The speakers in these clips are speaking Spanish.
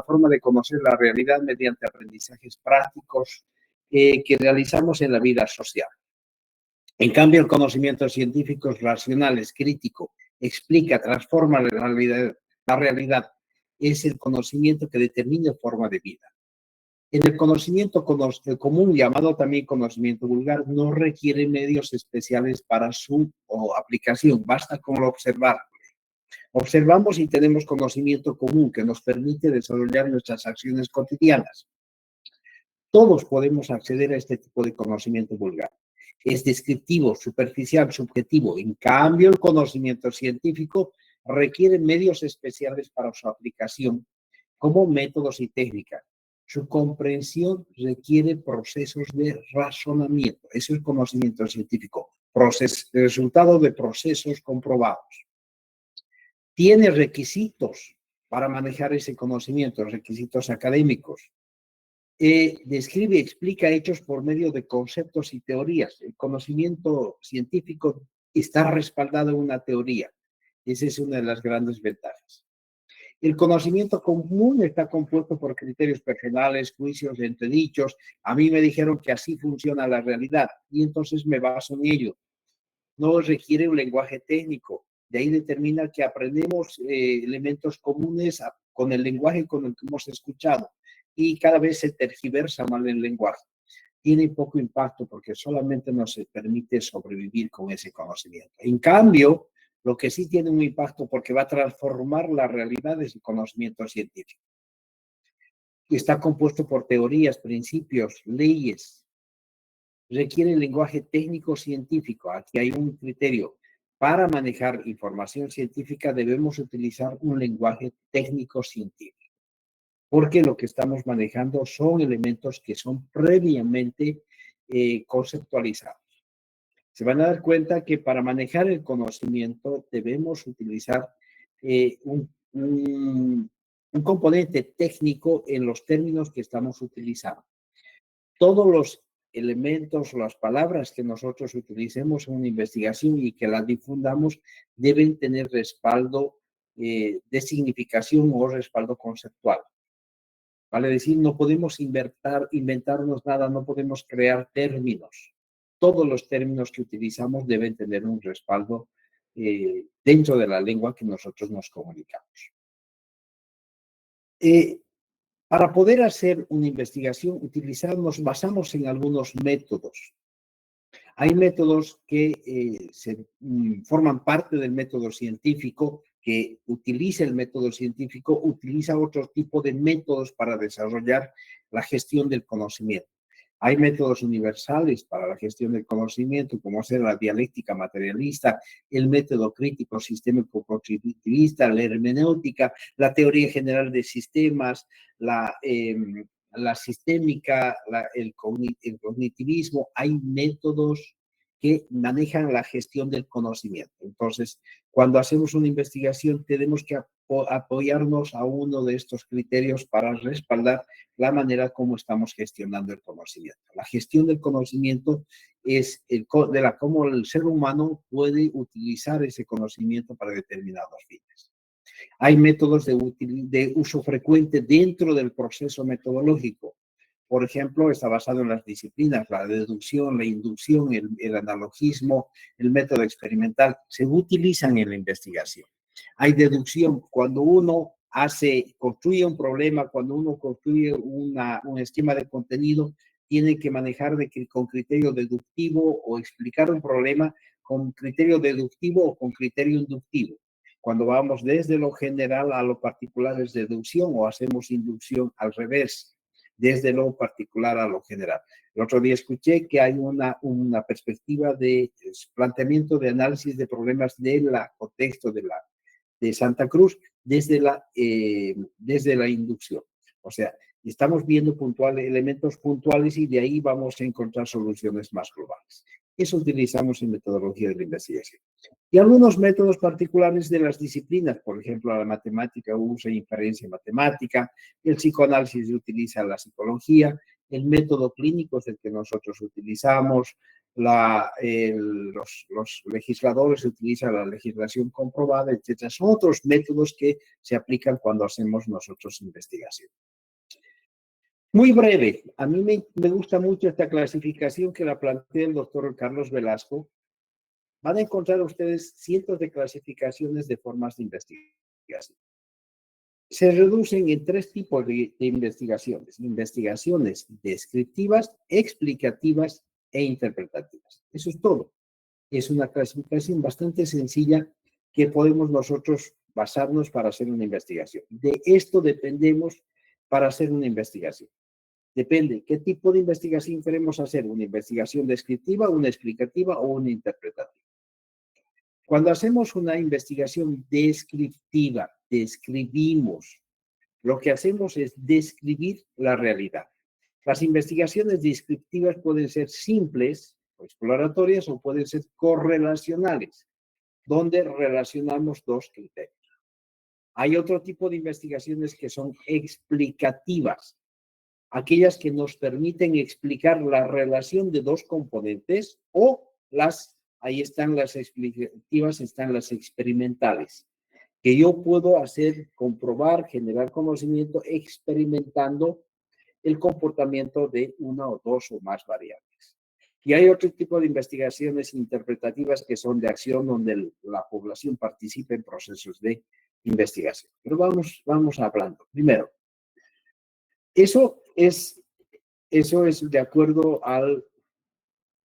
forma de conocer la realidad mediante aprendizajes prácticos que realizamos en la vida social. En cambio, el conocimiento científico es racional, es crítico, explica, transforma la realidad. Es el conocimiento que determina forma de vida. En el conocimiento común, llamado también conocimiento vulgar, no requiere medios especiales para su aplicación, basta con observar. Observamos y tenemos conocimiento común que nos permite desarrollar nuestras acciones cotidianas. Todos podemos acceder a este tipo de conocimiento vulgar. Es descriptivo, superficial, subjetivo. En cambio, el conocimiento científico requiere medios especiales para su aplicación, como métodos y técnicas. Su comprensión requiere procesos de razonamiento. Eso es conocimiento científico, resultado de procesos comprobados. Tiene requisitos para manejar ese conocimiento, requisitos académicos. Describe y explica hechos por medio de conceptos y teorías. El conocimiento científico está respaldado en una teoría. Esa es una de las grandes ventajas. El conocimiento común está compuesto por criterios personales, juicios, entredichos. A mí me dijeron que así funciona la realidad y entonces me baso en ello. No requiere un lenguaje técnico. De ahí determina que aprendemos elementos comunes con el lenguaje con el que hemos escuchado y cada vez se tergiversa mal el lenguaje. Tiene poco impacto porque solamente nos permite sobrevivir con ese conocimiento. En cambio, lo que sí tiene un impacto porque va a transformar la realidad es el conocimiento científico. Está compuesto por teorías, principios, leyes. Requiere lenguaje técnico-científico. Aquí hay un criterio. Para manejar información científica debemos utilizar un lenguaje técnico-científico, porque lo que estamos manejando son elementos que son previamente conceptualizados. Se van a dar cuenta que para manejar el conocimiento debemos utilizar un componente técnico en los términos que estamos utilizando. Todos los elementos o las palabras que nosotros utilicemos en una investigación y que las difundamos deben tener respaldo de significación o respaldo conceptual. Vale decir, no podemos inventarnos nada, no podemos crear términos. Todos los términos que utilizamos deben tener un respaldo dentro de la lengua que nosotros nos comunicamos. Para poder hacer una investigación, nos basamos en algunos métodos. Hay métodos que forman parte del método científico, que utiliza el método científico, utiliza otro tipo de métodos para desarrollar la gestión del conocimiento. Hay métodos universales para la gestión del conocimiento, como ser la dialéctica materialista, el método crítico sistémico constructivista, la hermenéutica, la teoría general de sistemas, la sistémica, el cognitivismo. Hay métodos que manejan la gestión del conocimiento. Entonces, cuando hacemos una investigación, tenemos que apoyarnos a uno de estos criterios para respaldar la manera como estamos gestionando el conocimiento. La gestión del conocimiento es cómo el ser humano puede utilizar ese conocimiento para determinados fines. Hay métodos de uso frecuente dentro del proceso metodológico. Por ejemplo, está basado en las disciplinas, la deducción, la inducción, el analogismo, el método experimental, se utilizan en la investigación. Hay deducción cuando uno construye un problema, cuando uno construye un esquema de contenido, tiene que manejar con criterio deductivo o explicar un problema con criterio deductivo o con criterio inductivo. Cuando vamos desde lo general a lo particular es deducción o hacemos inducción al revés, desde lo particular a lo general. El otro día escuché que hay una perspectiva de planteamiento de análisis de problemas del contexto de Santa Cruz desde la inducción. O sea, estamos viendo elementos puntuales y de ahí vamos a encontrar soluciones más globales. Eso utilizamos en metodología de la investigación. Y algunos métodos particulares de las disciplinas, por ejemplo, la matemática usa inferencia matemática, el psicoanálisis utiliza la psicología, el método clínico es el que nosotros utilizamos, los legisladores utilizan la legislación comprobada, etcétera. Son otros métodos que se aplican cuando hacemos nosotros investigación. Muy breve, a mí me gusta mucho esta clasificación que la plantea el doctor Carlos Velasco. Van a encontrar ustedes cientos de clasificaciones de formas de investigación. Se reducen en tres tipos de investigaciones. Investigaciones descriptivas, explicativas e interpretativas. Eso es todo. Es una clasificación bastante sencilla que podemos nosotros basarnos para hacer una investigación. De esto dependemos para hacer una investigación. Depende qué tipo de investigación queremos hacer, una investigación descriptiva, una explicativa o una interpretativa. Cuando hacemos una investigación descriptiva, describimos, lo que hacemos es describir la realidad. Las investigaciones descriptivas pueden ser simples o exploratorias o pueden ser correlacionales, donde relacionamos dos criterios. Hay otro tipo de investigaciones que son explicativas, aquellas que nos permiten explicar la relación de dos componentes o ahí están las explicativas, están las experimentales, que yo puedo hacer, comprobar, generar conocimiento experimentando el comportamiento de una o dos o más variables. Y hay otro tipo de investigaciones interpretativas que son de acción donde la población participa en procesos de investigación. Pero vamos hablando. Primero, eso es de acuerdo al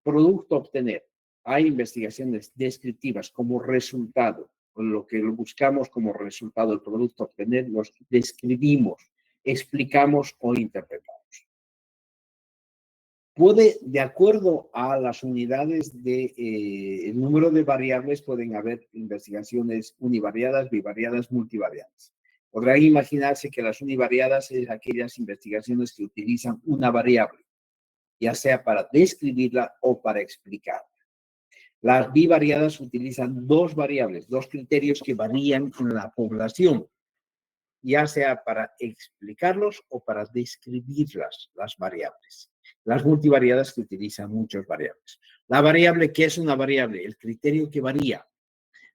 producto a obtener. Hay investigaciones descriptivas como resultado, lo que buscamos como resultado del producto a obtener, los describimos, explicamos o interpretamos. Puede, de acuerdo a las unidades el número de variables, pueden haber investigaciones univariadas, bivariadas, multivariadas. Podrán imaginarse que las univariadas es aquellas investigaciones que utilizan una variable, ya sea para describirla o para explicarla. Las bivariadas utilizan dos variables, dos criterios que varían en la población, ya sea para explicarlos o para describirlas, las variables. Las multivariadas que utilizan muchas variables. La variable, ¿qué es una variable? El criterio que varía.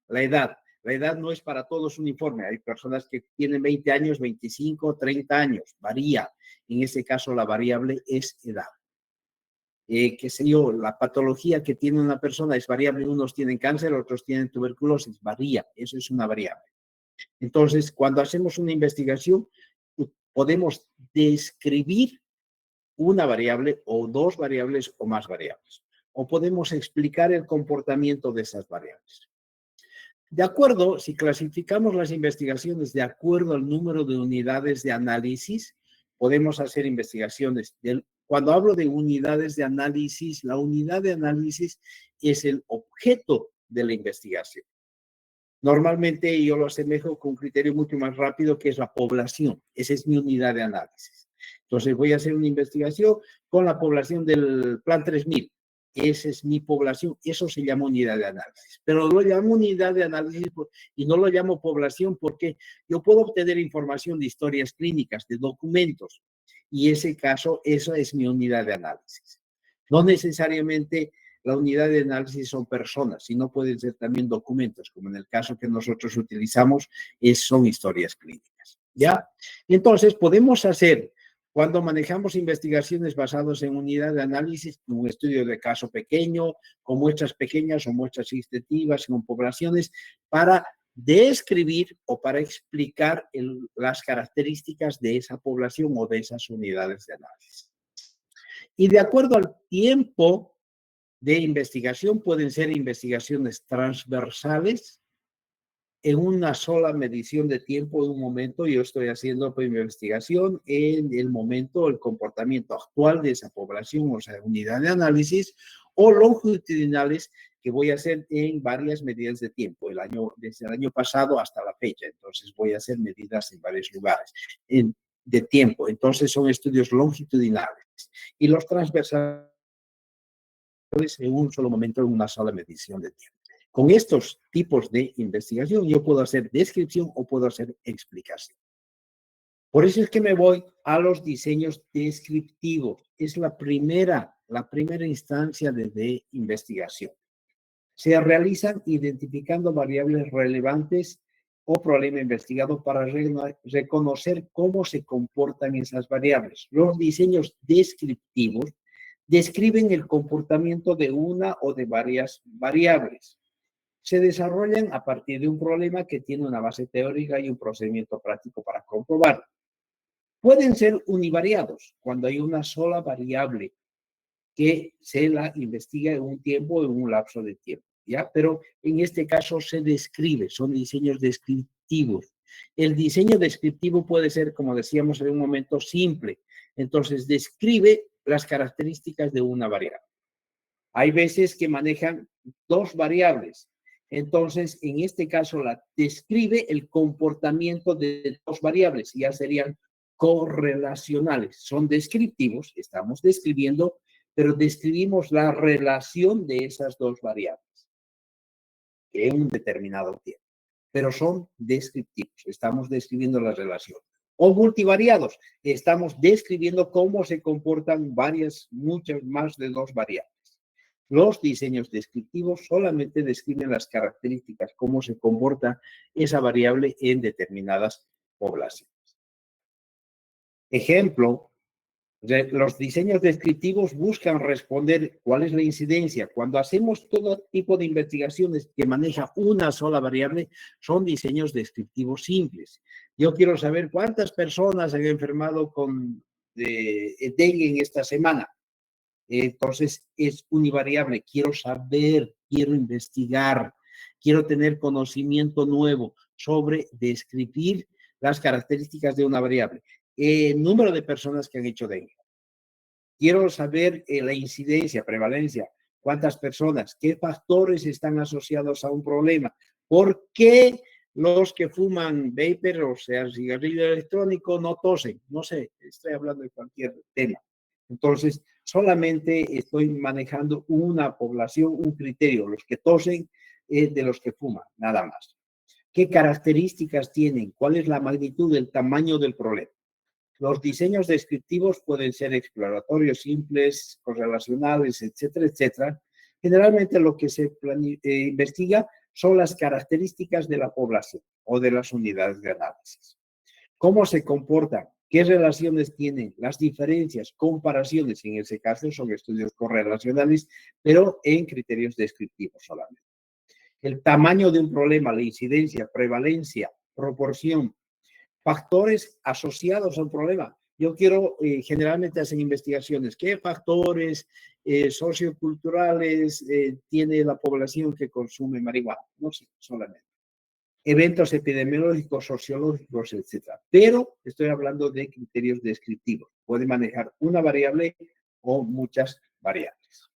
La edad. La edad no es para todos uniforme. Hay personas que tienen 20 años, 25, 30 años. Varía. En este caso, la variable es edad. Qué sé yo, la patología que tiene una persona es variable. Unos tienen cáncer, otros tienen tuberculosis. Varía. Eso es una variable. Entonces, cuando hacemos una investigación, podemos describir una variable o dos variables o más variables. O podemos explicar el comportamiento de esas variables. De acuerdo, si clasificamos las investigaciones de acuerdo al número de unidades de análisis, podemos hacer investigaciones. Cuando hablo de unidades de análisis, la unidad de análisis es el objeto de la investigación. Normalmente yo lo asemejo con un criterio mucho más rápido que es la población. Esa es mi unidad de análisis. Entonces voy a hacer una investigación con la población del Plan 3000. Esa es mi población. Eso se llama unidad de análisis. Pero lo llamo unidad de análisis y no lo llamo población porque yo puedo obtener información de historias clínicas, de documentos. Y ese caso, eso es mi unidad de análisis. No necesariamente la unidad de análisis son personas, sino pueden ser también documentos, como en el caso que nosotros utilizamos, son historias clínicas. ¿Ya? Entonces, podemos hacer, cuando manejamos investigaciones basadas en unidad de análisis, un estudio de caso pequeño, con muestras pequeñas o muestras extensivas, con poblaciones, para describir o para explicar las características de esa población o de esas unidades de análisis. Y de acuerdo al tiempo de investigación, pueden ser investigaciones transversales en una sola medición de tiempo en un momento. Yo estoy haciendo mi investigación en el momento, el comportamiento actual de esa población, o sea, unidad de análisis, o longitudinales que voy a hacer en varias medidas de tiempo, desde el año pasado hasta la fecha. Entonces voy a hacer medidas en varios lugares de tiempo. Entonces son estudios longitudinales. Y los transversales en un solo momento, en una sola medición de tiempo. Con estos tipos de investigación, yo puedo hacer descripción o puedo hacer explicación. Por eso es que me voy a los diseños descriptivos. Es la primera la primera instancia de investigación. Se realizan identificando variables relevantes o problema investigado para reconocer cómo se comportan esas variables. Los diseños descriptivos describen el comportamiento de una o de varias variables. Se desarrollan a partir de un problema que tiene una base teórica y un procedimiento práctico para comprobarlo. Pueden ser univariados cuando hay una sola variable que se la investiga en un tiempo, en un lapso de tiempo, ¿ya? Pero en este caso se describe, son diseños descriptivos. El diseño descriptivo puede ser, como decíamos en un momento, simple. Entonces, describe las características de una variable. Hay veces que manejan dos variables. Entonces, en este caso, la describe el comportamiento de dos variables. Ya serían correlacionales. Son descriptivos, estamos describiendo, pero describimos la relación de esas dos variables en un determinado tiempo. Pero son descriptivos, estamos describiendo la relación. O multivariados, estamos describiendo cómo se comportan muchas más de dos variables. Los diseños descriptivos solamente describen las características, cómo se comporta esa variable en determinadas poblaciones. Ejemplo, los diseños descriptivos buscan responder cuál es la incidencia. Cuando hacemos todo tipo de investigaciones que maneja una sola variable, son diseños descriptivos simples. Yo quiero saber cuántas personas han enfermado con dengue en esta semana. Entonces, es univariable. Quiero saber, quiero investigar, quiero tener conocimiento nuevo sobre describir las características de una variable. Número de personas que han hecho dengue. Quiero saber la incidencia, prevalencia, cuántas personas, qué factores están asociados a un problema, por qué los que fuman vapor, o sea, cigarrillo electrónico, no tosen. No sé, estoy hablando de cualquier tema. Entonces, solamente estoy manejando una población, un criterio, los que tosen de los que fuman, nada más. ¿Qué características tienen? ¿Cuál es la magnitud, el tamaño del problema? Los diseños descriptivos pueden ser exploratorios, simples, correlacionales, etcétera, etcétera. Generalmente lo que se investiga son las características de la población o de las unidades de análisis. ¿Cómo se comportan? ¿Qué relaciones tienen? Las diferencias, comparaciones, en ese caso son estudios correlacionales, pero en criterios descriptivos solamente. El tamaño de un problema, la incidencia, prevalencia, proporción, factores asociados a un problema. Yo quiero, generalmente hacen investigaciones, ¿qué factores socioculturales tiene la población que consume marihuana? No sé, solamente. Eventos epidemiológicos, sociológicos, etcétera. Pero estoy hablando de criterios descriptivos. Puede manejar una variable o muchas variables.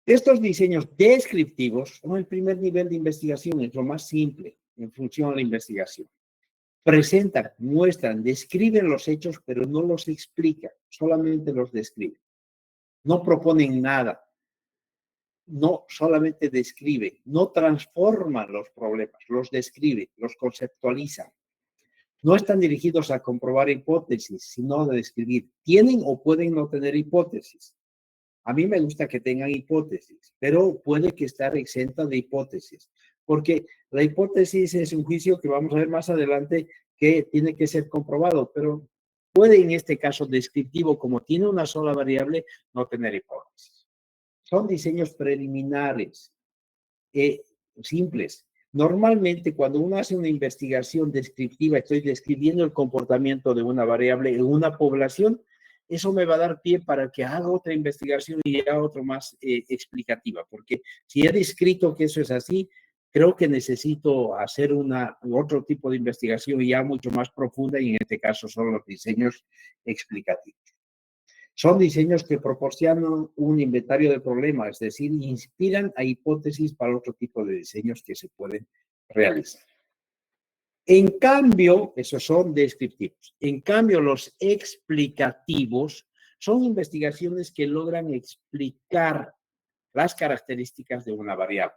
Estos diseños descriptivos son el primer nivel de investigación, es lo más simple en función a la investigación. Presentan, muestran, describen los hechos, pero no los explican, solamente los describen. No proponen nada, no solamente describen, no transforman los problemas, los describen, los conceptualizan. No están dirigidos a comprobar hipótesis, sino a describir. Tienen o pueden no tener hipótesis. A mí me gusta que tengan hipótesis, pero puede que estar exenta de hipótesis, porque la hipótesis es un juicio que vamos a ver más adelante que tiene que ser comprobado, pero puede en este caso descriptivo, como tiene una sola variable, no tener hipótesis. Son diseños preliminares, simples. Normalmente cuando uno hace una investigación descriptiva, estoy describiendo el comportamiento de una variable en una población, eso me va a dar pie para que haga otra investigación y haga otra más explicativa, porque si he descrito que eso es así, creo que necesito hacer otro tipo de investigación ya mucho más profunda y en este caso son los diseños explicativos. Son diseños que proporcionan un inventario de problemas, es decir, inspiran a hipótesis para otro tipo de diseños que se pueden realizar. En cambio, esos son descriptivos. En cambio, los explicativos son investigaciones que logran explicar las características de una variable.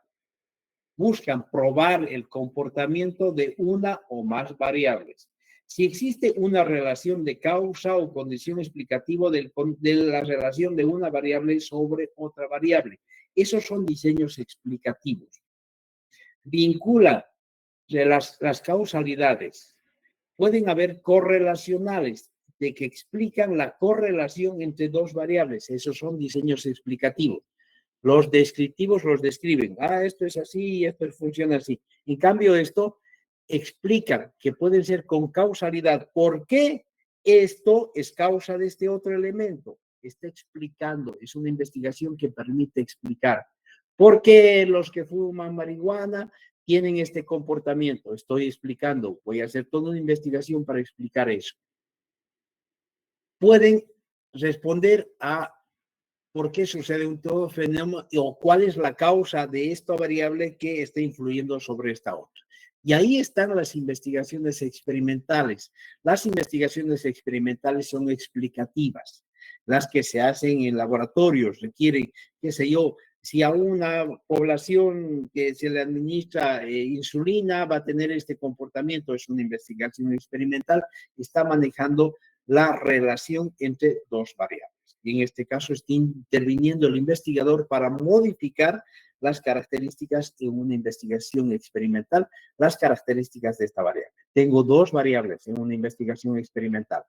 Buscan probar el comportamiento de una o más variables. Si existe una relación de causa o condición explicativa de la relación de una variable sobre otra variable. Esos son diseños explicativos. Vincula las causalidades. Pueden haber correlacionales de que explican la correlación entre dos variables. Esos son diseños explicativos. Los descriptivos los describen. Esto es así, esto funciona así. En cambio, esto explican que pueden ser con causalidad. ¿Por qué esto es causa de este otro elemento? Está explicando. Es una investigación que permite explicar. ¿Por qué los que fuman marihuana tienen este comportamiento? Estoy explicando. Voy a hacer toda una investigación para explicar eso. Pueden responder a por qué sucede un todo fenómeno o cuál es la causa de esta variable que está influyendo sobre esta otra. Y ahí están las investigaciones experimentales. Las investigaciones experimentales son explicativas. Las que se hacen en laboratorios requieren, qué sé yo, si a una población que se le administra insulina va a tener este comportamiento, es una investigación experimental, está manejando la relación entre dos variables. Y en este caso está interviniendo el investigador para modificar las características en una investigación experimental, las características de esta variable. Tengo dos variables en una investigación experimental.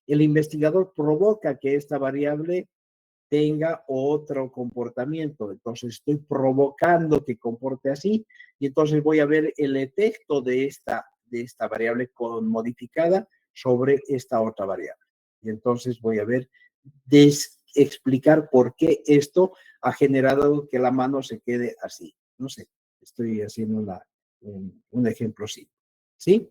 El investigador provoca que esta variable tenga otro comportamiento. Entonces estoy provocando que comporte así y entonces voy a ver el efecto de esta variable modificada sobre esta otra variable. Y entonces voy a ver, explicar por qué esto ha generado que la mano se quede así. No sé, estoy haciendo un ejemplo simple. ¿Sí?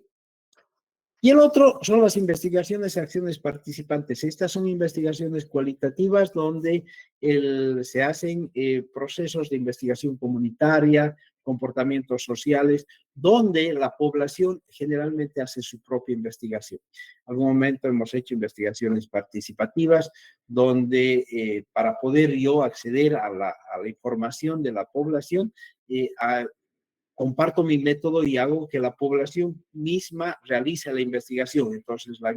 Y el otro son las investigaciones y acciones participantes. Estas son investigaciones cualitativas donde se hacen procesos de investigación comunitaria, comportamientos sociales, donde la población generalmente hace su propia investigación. En algún momento hemos hecho investigaciones participativas donde para poder yo acceder a la información de la población, comparto mi método y hago que la población misma realice la investigación. Entonces, la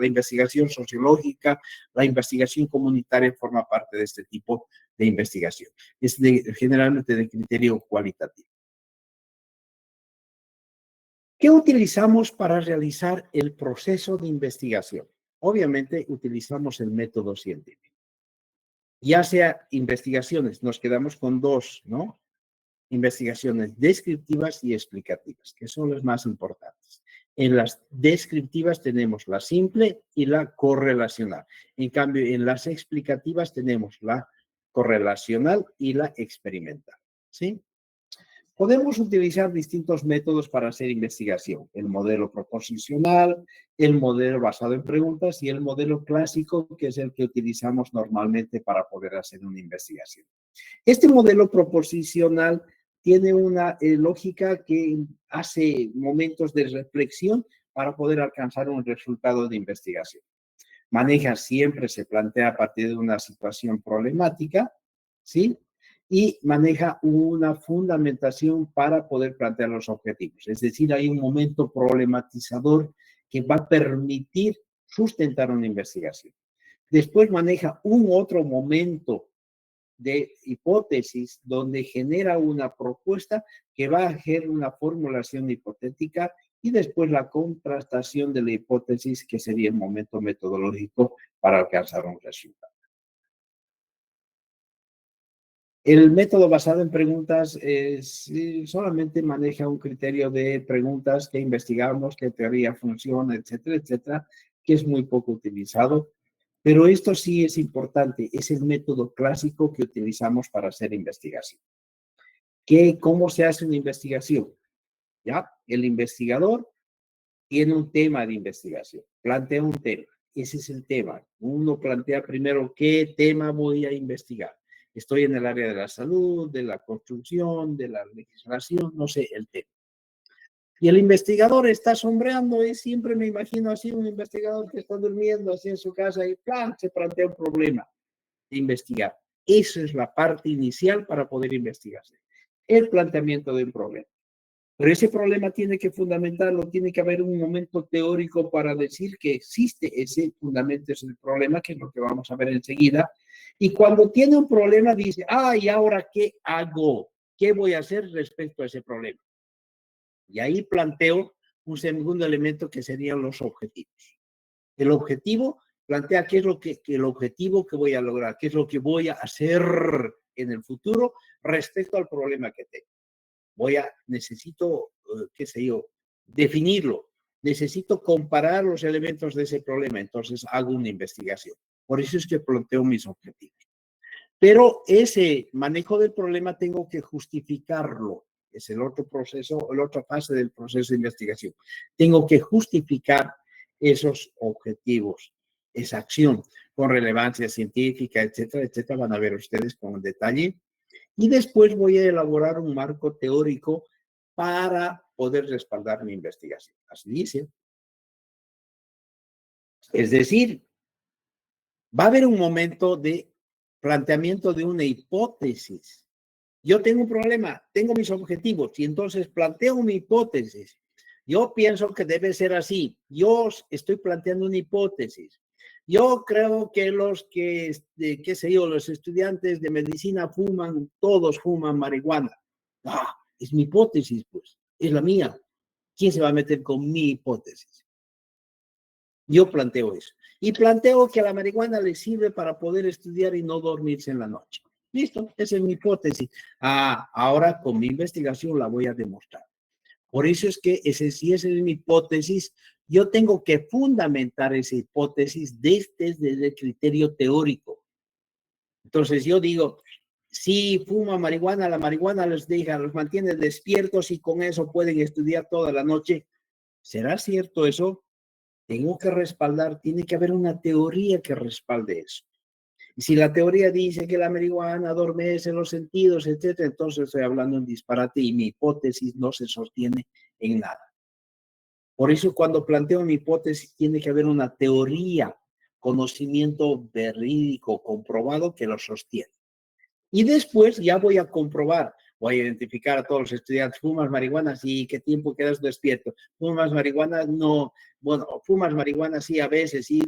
investigación sociológica, la investigación comunitaria forma parte de este tipo de investigación. Es generalmente de criterio cualitativo. ¿Qué utilizamos para realizar el proceso de investigación? Obviamente, utilizamos el método científico. Ya sea investigaciones, nos quedamos con dos, ¿no? Investigaciones descriptivas y explicativas, que son las más importantes. En las descriptivas tenemos la simple y la correlacional. En cambio, en las explicativas tenemos la correlacional y la experimental. ¿Sí? Podemos utilizar distintos métodos para hacer investigación. El modelo proposicional, el modelo basado en preguntas y el modelo clásico, que es el que utilizamos normalmente para poder hacer una investigación. Este modelo proposicional tiene una lógica que hace momentos de reflexión para poder alcanzar un resultado de investigación. Maneja siempre, se plantea a partir de una situación problemática, ¿sí? Y maneja una fundamentación para poder plantear los objetivos. Es decir, hay un momento problematizador que va a permitir sustentar una investigación. Después maneja un otro momento de hipótesis donde genera una propuesta que va a hacer una formulación hipotética y después la contrastación de la hipótesis, que sería el momento metodológico para alcanzar un resultado. El método basado en preguntas solamente maneja un criterio de preguntas que investigamos, qué teoría funciona, etcétera, etcétera, que es muy poco utilizado. Pero esto sí es importante, es el método clásico que utilizamos para hacer investigación. ¿Cómo se hace una investigación? ¿Ya? El investigador tiene un tema de investigación, plantea un tema, ese es el tema. Uno plantea primero qué tema voy a investigar. Estoy en el área de la salud, de la construcción, de la legislación, no sé, el tema. Y el investigador está sombreando, y siempre me imagino así un investigador que está durmiendo así en su casa y ¡plan! Se plantea un problema de investigar. Esa es la parte inicial para poder investigarse. El planteamiento de un problema. Pero ese problema tiene que fundamentarlo, tiene que haber un momento teórico para decir que existe ese fundamento, ese problema, que es lo que vamos a ver enseguida. Y cuando tiene un problema dice, ¿y ahora qué hago? ¿Qué voy a hacer respecto a ese problema? Y ahí planteo un segundo elemento que serían los objetivos. El objetivo plantea qué es el objetivo que voy a lograr, qué es lo que voy a hacer en el futuro respecto al problema que tengo. Necesito, qué sé yo, definirlo. Necesito comparar los elementos de ese problema. Entonces hago una investigación. Por eso es que planteo mis objetivos. Pero ese manejo del problema tengo que justificarlo. Es el otro proceso, la otra fase del proceso de investigación. Tengo que justificar esos objetivos, esa acción con relevancia científica, etcétera, etcétera. Van a ver ustedes con detalle. Y después voy a elaborar un marco teórico para poder respaldar mi investigación. Así dice. Es decir, va a haber un momento de planteamiento de una hipótesis. Yo tengo un problema, tengo mis objetivos y entonces planteo una hipótesis. Yo pienso que debe ser así. Yo estoy planteando una hipótesis. Yo creo que qué sé yo, los estudiantes de medicina todos fuman marihuana. Es mi hipótesis, pues, es la mía. ¿Quién se va a meter con mi hipótesis? Yo planteo eso. Y planteo que la marihuana le sirve para poder estudiar y no dormirse en la noche. Listo, esa es mi hipótesis. Ahora con mi investigación la voy a demostrar. Por eso es que si esa es mi hipótesis, yo tengo que fundamentar esa hipótesis desde el criterio teórico. Entonces yo digo, si fuma marihuana, la marihuana los mantiene despiertos y con eso pueden estudiar toda la noche. ¿Será cierto eso? Tengo que respaldar, tiene que haber una teoría que respalde eso. Y si la teoría dice que la marihuana adormece los sentidos, etcétera, entonces estoy hablando en disparate y mi hipótesis no se sostiene en nada. Por eso cuando planteo mi hipótesis tiene que haber una teoría, conocimiento verídico, comprobado que lo sostiene. Y después ya voy a comprobar, voy a identificar a todos los estudiantes, ¿fumas marihuana? Sí, ¿qué tiempo quedas despierto? ¿Fumas marihuana? No. Bueno, fumas marihuana, sí, a veces, sí,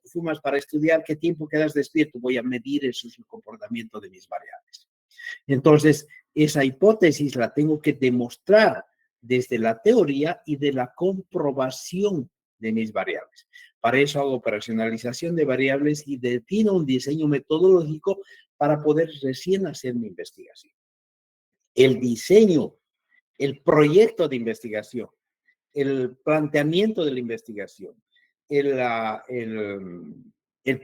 fumas para estudiar, ¿qué tiempo quedas despierto? Voy a medir eso, es el comportamiento de mis variables. Entonces, esa hipótesis la tengo que demostrar desde la teoría y de la comprobación de mis variables. Para eso hago operacionalización de variables y defino un diseño metodológico para poder recién hacer mi investigación. El diseño, el proyecto de investigación, el planteamiento de la investigación, el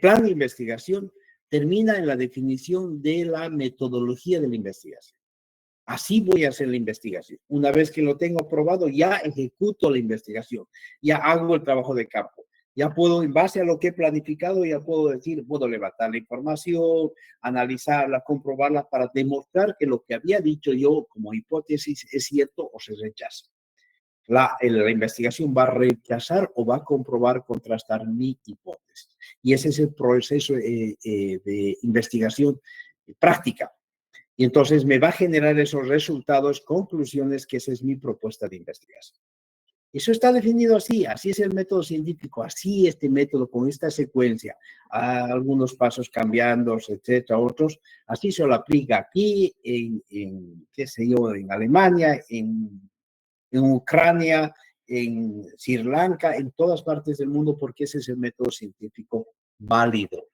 plan de investigación termina en la definición de la metodología de la investigación. Así voy a hacer la investigación. Una vez que lo tengo aprobado, ya ejecuto la investigación, ya hago el trabajo de campo. Ya puedo, en base a lo que he planificado, ya puedo decir, puedo levantar la información, analizarla, comprobarla para demostrar que lo que había dicho yo como hipótesis es cierto o se rechaza. La investigación va a rechazar o va a comprobar, contrastar mi hipótesis. Y ese es el proceso de investigación práctica. Y entonces me va a generar esos resultados, conclusiones, que esa es mi propuesta de investigación. Eso está definido así es el método científico, así este método con esta secuencia, algunos pasos cambiando, etcétera, otros, así se lo aplica aquí, qué sé yo, en Alemania, en Ucrania, en Sri Lanka, en todas partes del mundo, porque ese es el método científico válido.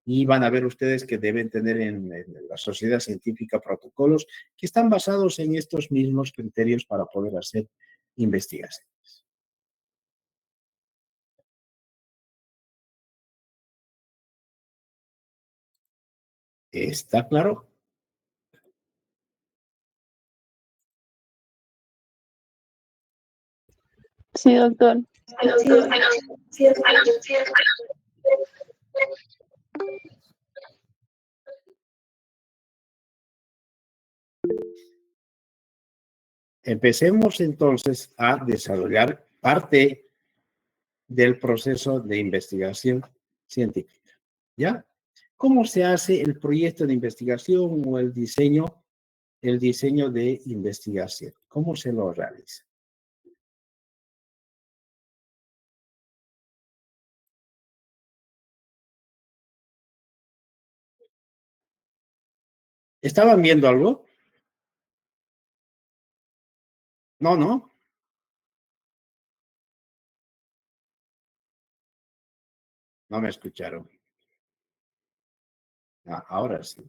Y van a ver ustedes que deben tener en la sociedad científica protocolos que están basados en estos mismos criterios para poder hacer investigaciones. ¿Está claro? Sí, doctor. Empecemos entonces a desarrollar parte del proceso de investigación científica. ¿Ya? ¿Cómo se hace el proyecto de investigación o el diseño? el diseño de investigación. ¿Cómo se lo realiza? ¿Estaban viendo algo? No, no, no me escucharon. Ah, ahora sí.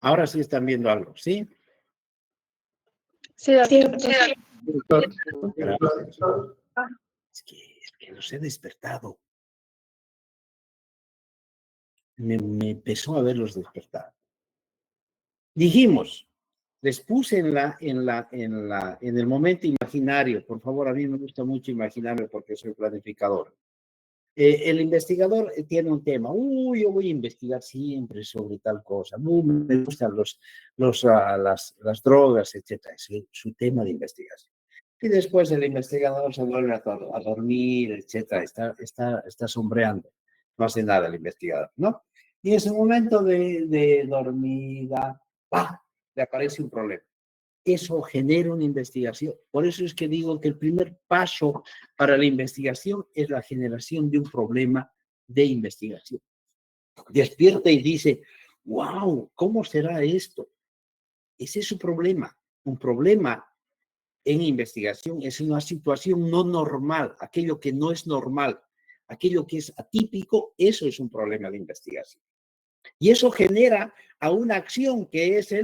Ahora sí están viendo algo, ¿sí? Sí, doctor. Doctor, gracias. Es que los he despertado. Me empezó a verlos despertar. Dijimos, les puse en el momento imaginario. Por favor, a mí me gusta mucho imaginarme porque soy planificador. El investigador tiene un tema. Uy, yo voy a investigar siempre sobre tal cosa. Me gustan las drogas, etcétera. Es su tema de investigación. Y después el investigador se vuelve a dormir, etcétera. Está sombreando. No hace nada el investigador, ¿no? Y en ese momento de dormida, ¡pah!, le aparece un problema. Eso genera una investigación. Por eso es que digo que el primer paso para la investigación es la generación de un problema de investigación. Despierta y dice, wow, ¿cómo será esto? Ese es su problema. Un problema en investigación es una situación no normal, aquello que no es normal, aquello que es atípico, eso es un problema de investigación. Y eso genera a una acción que es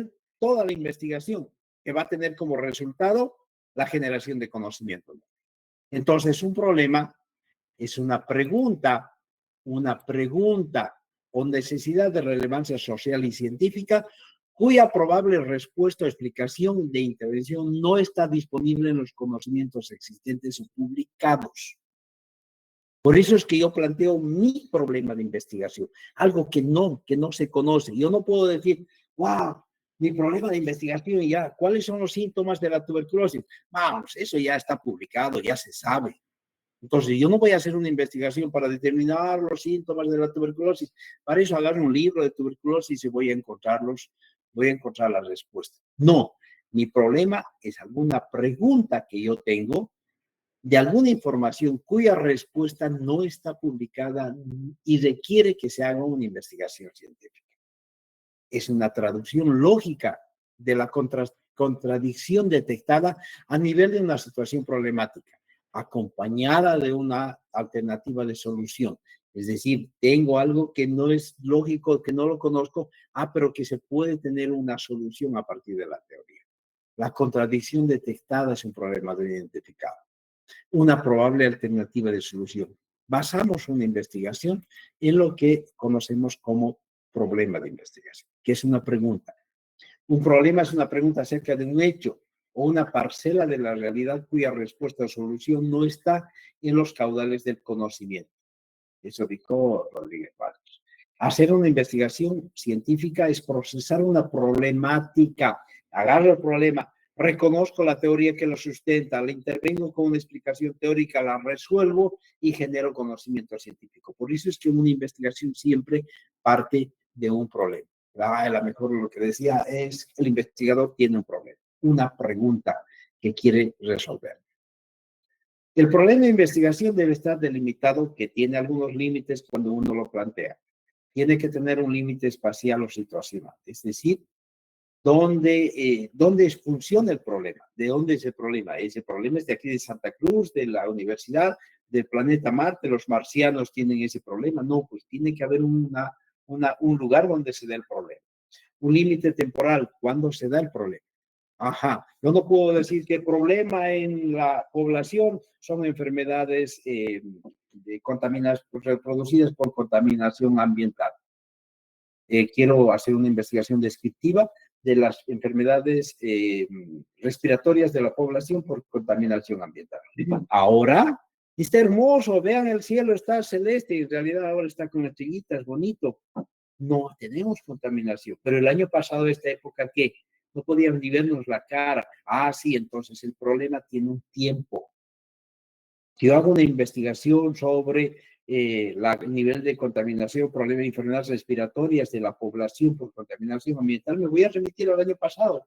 toda la investigación, que va a tener como resultado la generación de conocimiento. Entonces, un problema es una pregunta con necesidad de relevancia social y científica, cuya probable respuesta o explicación de intervención no está disponible en los conocimientos existentes o publicados. Por eso es que yo planteo mi problema de investigación, algo que no se conoce. Yo no puedo decir, wow, mi problema de investigación ya, ¿cuáles son los síntomas de la tuberculosis? Vamos, eso ya está publicado, ya se sabe. Entonces, yo no voy a hacer una investigación para determinar los síntomas de la tuberculosis. Para eso agarro un libro de tuberculosis y voy a encontrar la respuesta. No, mi problema es alguna pregunta que yo tengo de alguna información cuya respuesta no está publicada y requiere que se haga una investigación científica. Es una traducción lógica de la contradicción detectada a nivel de una situación problemática, acompañada de una alternativa de solución. Es decir, tengo algo que no es lógico, que no lo conozco, pero que se puede tener una solución a partir de la teoría. La contradicción detectada es un problema no identificado. Una probable alternativa de solución. Basamos una investigación en lo que conocemos como problema de investigación, que es una pregunta. Un problema es una pregunta acerca de un hecho o una parcela de la realidad cuya respuesta o solución no está en los caudales del conocimiento. Eso dijo Rodríguez Barros. Hacer una investigación científica es procesar una problemática. Agarro el problema, reconozco la teoría que lo sustenta, le intervengo con una explicación teórica, la resuelvo y genero conocimiento científico. Por eso es que una investigación siempre parte de un problema. La mejor lo que decía es el investigador tiene un problema, una pregunta que quiere resolver. El problema de investigación debe estar delimitado, que tiene algunos límites cuando uno lo plantea. Tiene que tener un límite espacial o situacional, es decir, ¿dónde funciona el problema? ¿De dónde es el problema? Ese problema es de aquí de Santa Cruz, de la universidad, del planeta Marte, los marcianos tienen ese problema. No, pues tiene que haber un lugar donde se dé el problema. Un límite temporal, ¿cuándo se da el problema? Ajá, yo no puedo decir que el problema en la población son enfermedades reproducidas por contaminación ambiental. Quiero hacer una investigación descriptiva de las enfermedades respiratorias de la población por contaminación ambiental. Ahora está hermoso, vean el cielo, está celeste, y en realidad ahora está con estrellitas, bonito. No tenemos contaminación, pero el año pasado, esta época, ¿qué? No podían ni vernos la cara. Sí, entonces el problema tiene un tiempo. Si yo hago una investigación sobre el nivel de contaminación, problemas de enfermedades respiratorias de la población por contaminación ambiental, me voy a remitir al año pasado.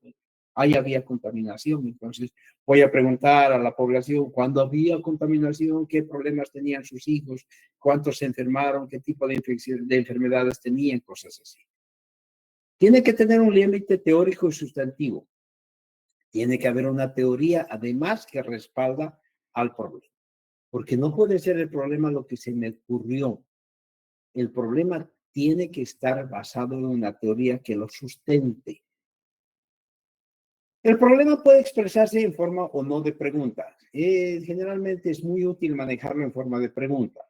Ahí había contaminación, entonces voy a preguntar a la población cuándo había contaminación, qué problemas tenían sus hijos, cuántos se enfermaron, qué tipo de enfermedades tenían, cosas así. Tiene que tener un límite teórico y sustantivo. Tiene que haber una teoría, además, que respalda al problema. Porque no puede ser el problema lo que se me ocurrió. El problema tiene que estar basado en una teoría que lo sustente. El problema puede expresarse en forma o no de pregunta. Generalmente es muy útil manejarlo en forma de pregunta.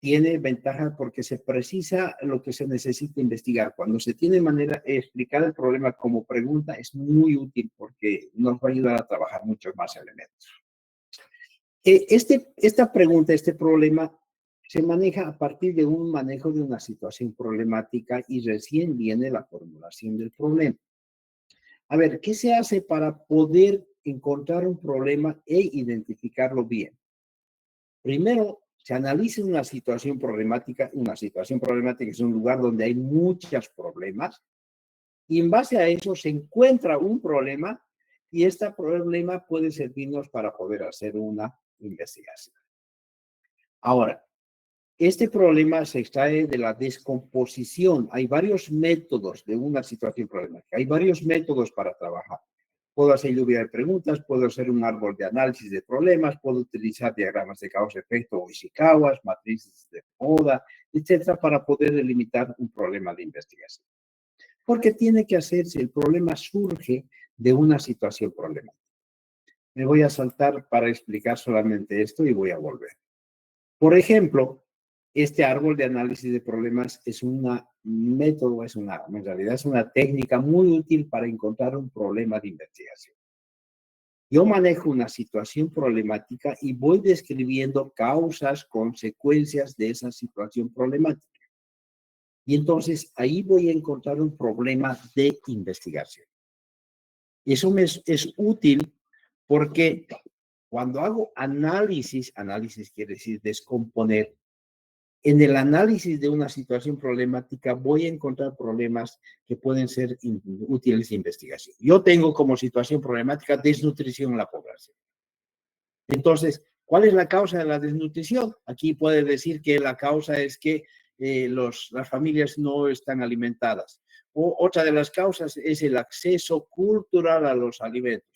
Tiene ventaja porque se precisa lo que se necesita investigar. Cuando se tiene manera de explicar el problema como pregunta, es muy útil porque nos va a ayudar a trabajar muchos más elementos. Esta pregunta, este problema, se maneja a partir de un manejo de una situación problemática y recién viene la formulación del problema. A ver, ¿qué se hace para poder encontrar un problema e identificarlo bien? Primero, se analiza una situación problemática. Una situación problemática es un lugar donde hay muchos problemas y en base a eso se encuentra un problema y este problema puede servirnos para poder hacer una investigación. Ahora, este problema se extrae de la descomposición. Hay varios métodos de una situación problemática. Hay varios métodos para trabajar. Puedo hacer lluvia de preguntas, puedo hacer un árbol de análisis de problemas, puedo utilizar diagramas de causa-efecto o Ishikawas, matrices de Oda, etcétera, para poder delimitar un problema de investigación. Porque tiene que hacerse, el problema surge de una situación problemática. Me voy a saltar para explicar solamente esto y voy a volver. Por ejemplo, este árbol de análisis de problemas es un método, en realidad es una técnica muy útil para encontrar un problema de investigación. Yo manejo una situación problemática y voy describiendo causas, consecuencias de esa situación problemática. Y entonces ahí voy a encontrar un problema de investigación. Eso me es útil porque cuando hago análisis quiere decir descomponer. En el análisis de una situación problemática voy a encontrar problemas que pueden ser útiles de investigación. Yo tengo como situación problemática desnutrición en la población. Entonces, ¿cuál es la causa de la desnutrición? Aquí puede decir que la causa es que las familias no están alimentadas. O otra de las causas es el acceso cultural a los alimentos.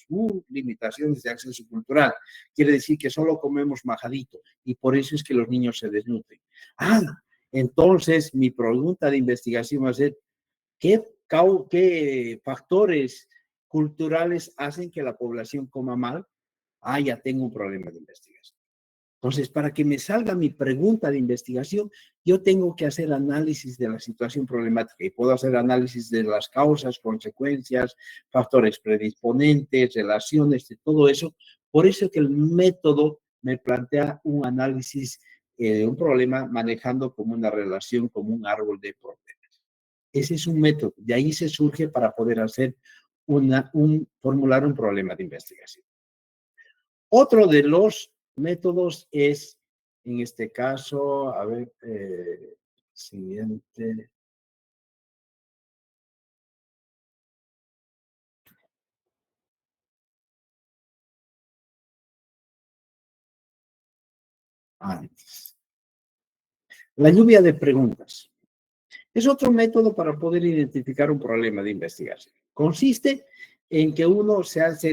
Limitaciones de acceso cultural. Quiere decir que solo comemos majadito y por eso es que los niños se desnutren. Entonces mi pregunta de investigación va a ser, ¿qué factores culturales hacen que la población coma mal? Ya tengo un problema de investigación. Entonces, para que me salga mi pregunta de investigación, yo tengo que hacer análisis de la situación problemática y puedo hacer análisis de las causas, consecuencias, factores predisponentes, relaciones, de todo eso. Por eso que el método me plantea un análisis de un problema manejando como una relación, como un árbol de problemas. Ese es un método. De ahí se surge para poder hacer formular un problema de investigación. Otro de los métodos es, en este caso, a ver, siguiente. Antes. La lluvia de preguntas. Es otro método para poder identificar un problema de investigación. Consiste en que uno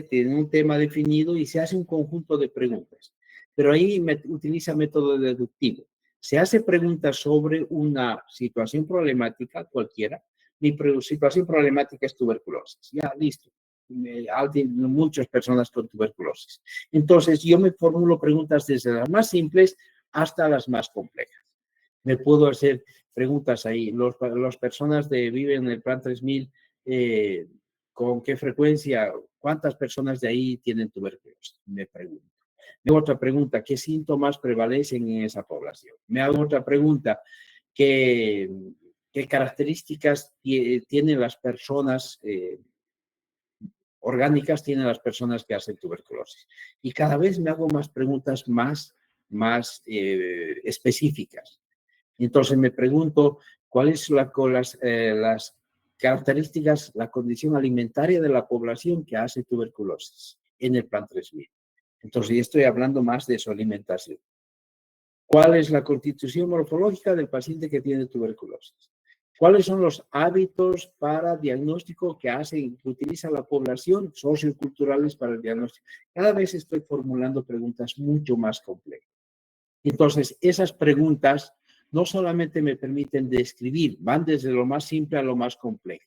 tiene un tema definido y se hace un conjunto de preguntas. Pero ahí utiliza método deductivo. Se hace preguntas sobre una situación problemática cualquiera. Mi situación problemática es tuberculosis. Ya, listo. Muchas personas con tuberculosis. Entonces, yo me formulo preguntas desde las más simples hasta las más complejas. Me puedo hacer preguntas ahí. Las personas viven en el plan 3000, ¿con qué frecuencia? ¿Cuántas personas de ahí tienen tuberculosis? Me pregunto. Me hago otra pregunta, ¿qué síntomas prevalecen en esa población? Me hago otra pregunta, ¿qué características tienen las personas orgánicas, tienen las personas que hacen tuberculosis? Y cada vez me hago más preguntas más más específicas. Entonces me pregunto, ¿cuáles son las características, la condición alimentaria de la población que hace tuberculosis en el plan 3000? Entonces, yo estoy hablando más de su alimentación. ¿Cuál es la constitución morfológica del paciente que tiene tuberculosis? ¿Cuáles son los hábitos para diagnóstico que utiliza la población socioculturales para el diagnóstico? Cada vez estoy formulando preguntas mucho más complejas. Entonces, esas preguntas no solamente me permiten describir, van desde lo más simple a lo más complejo.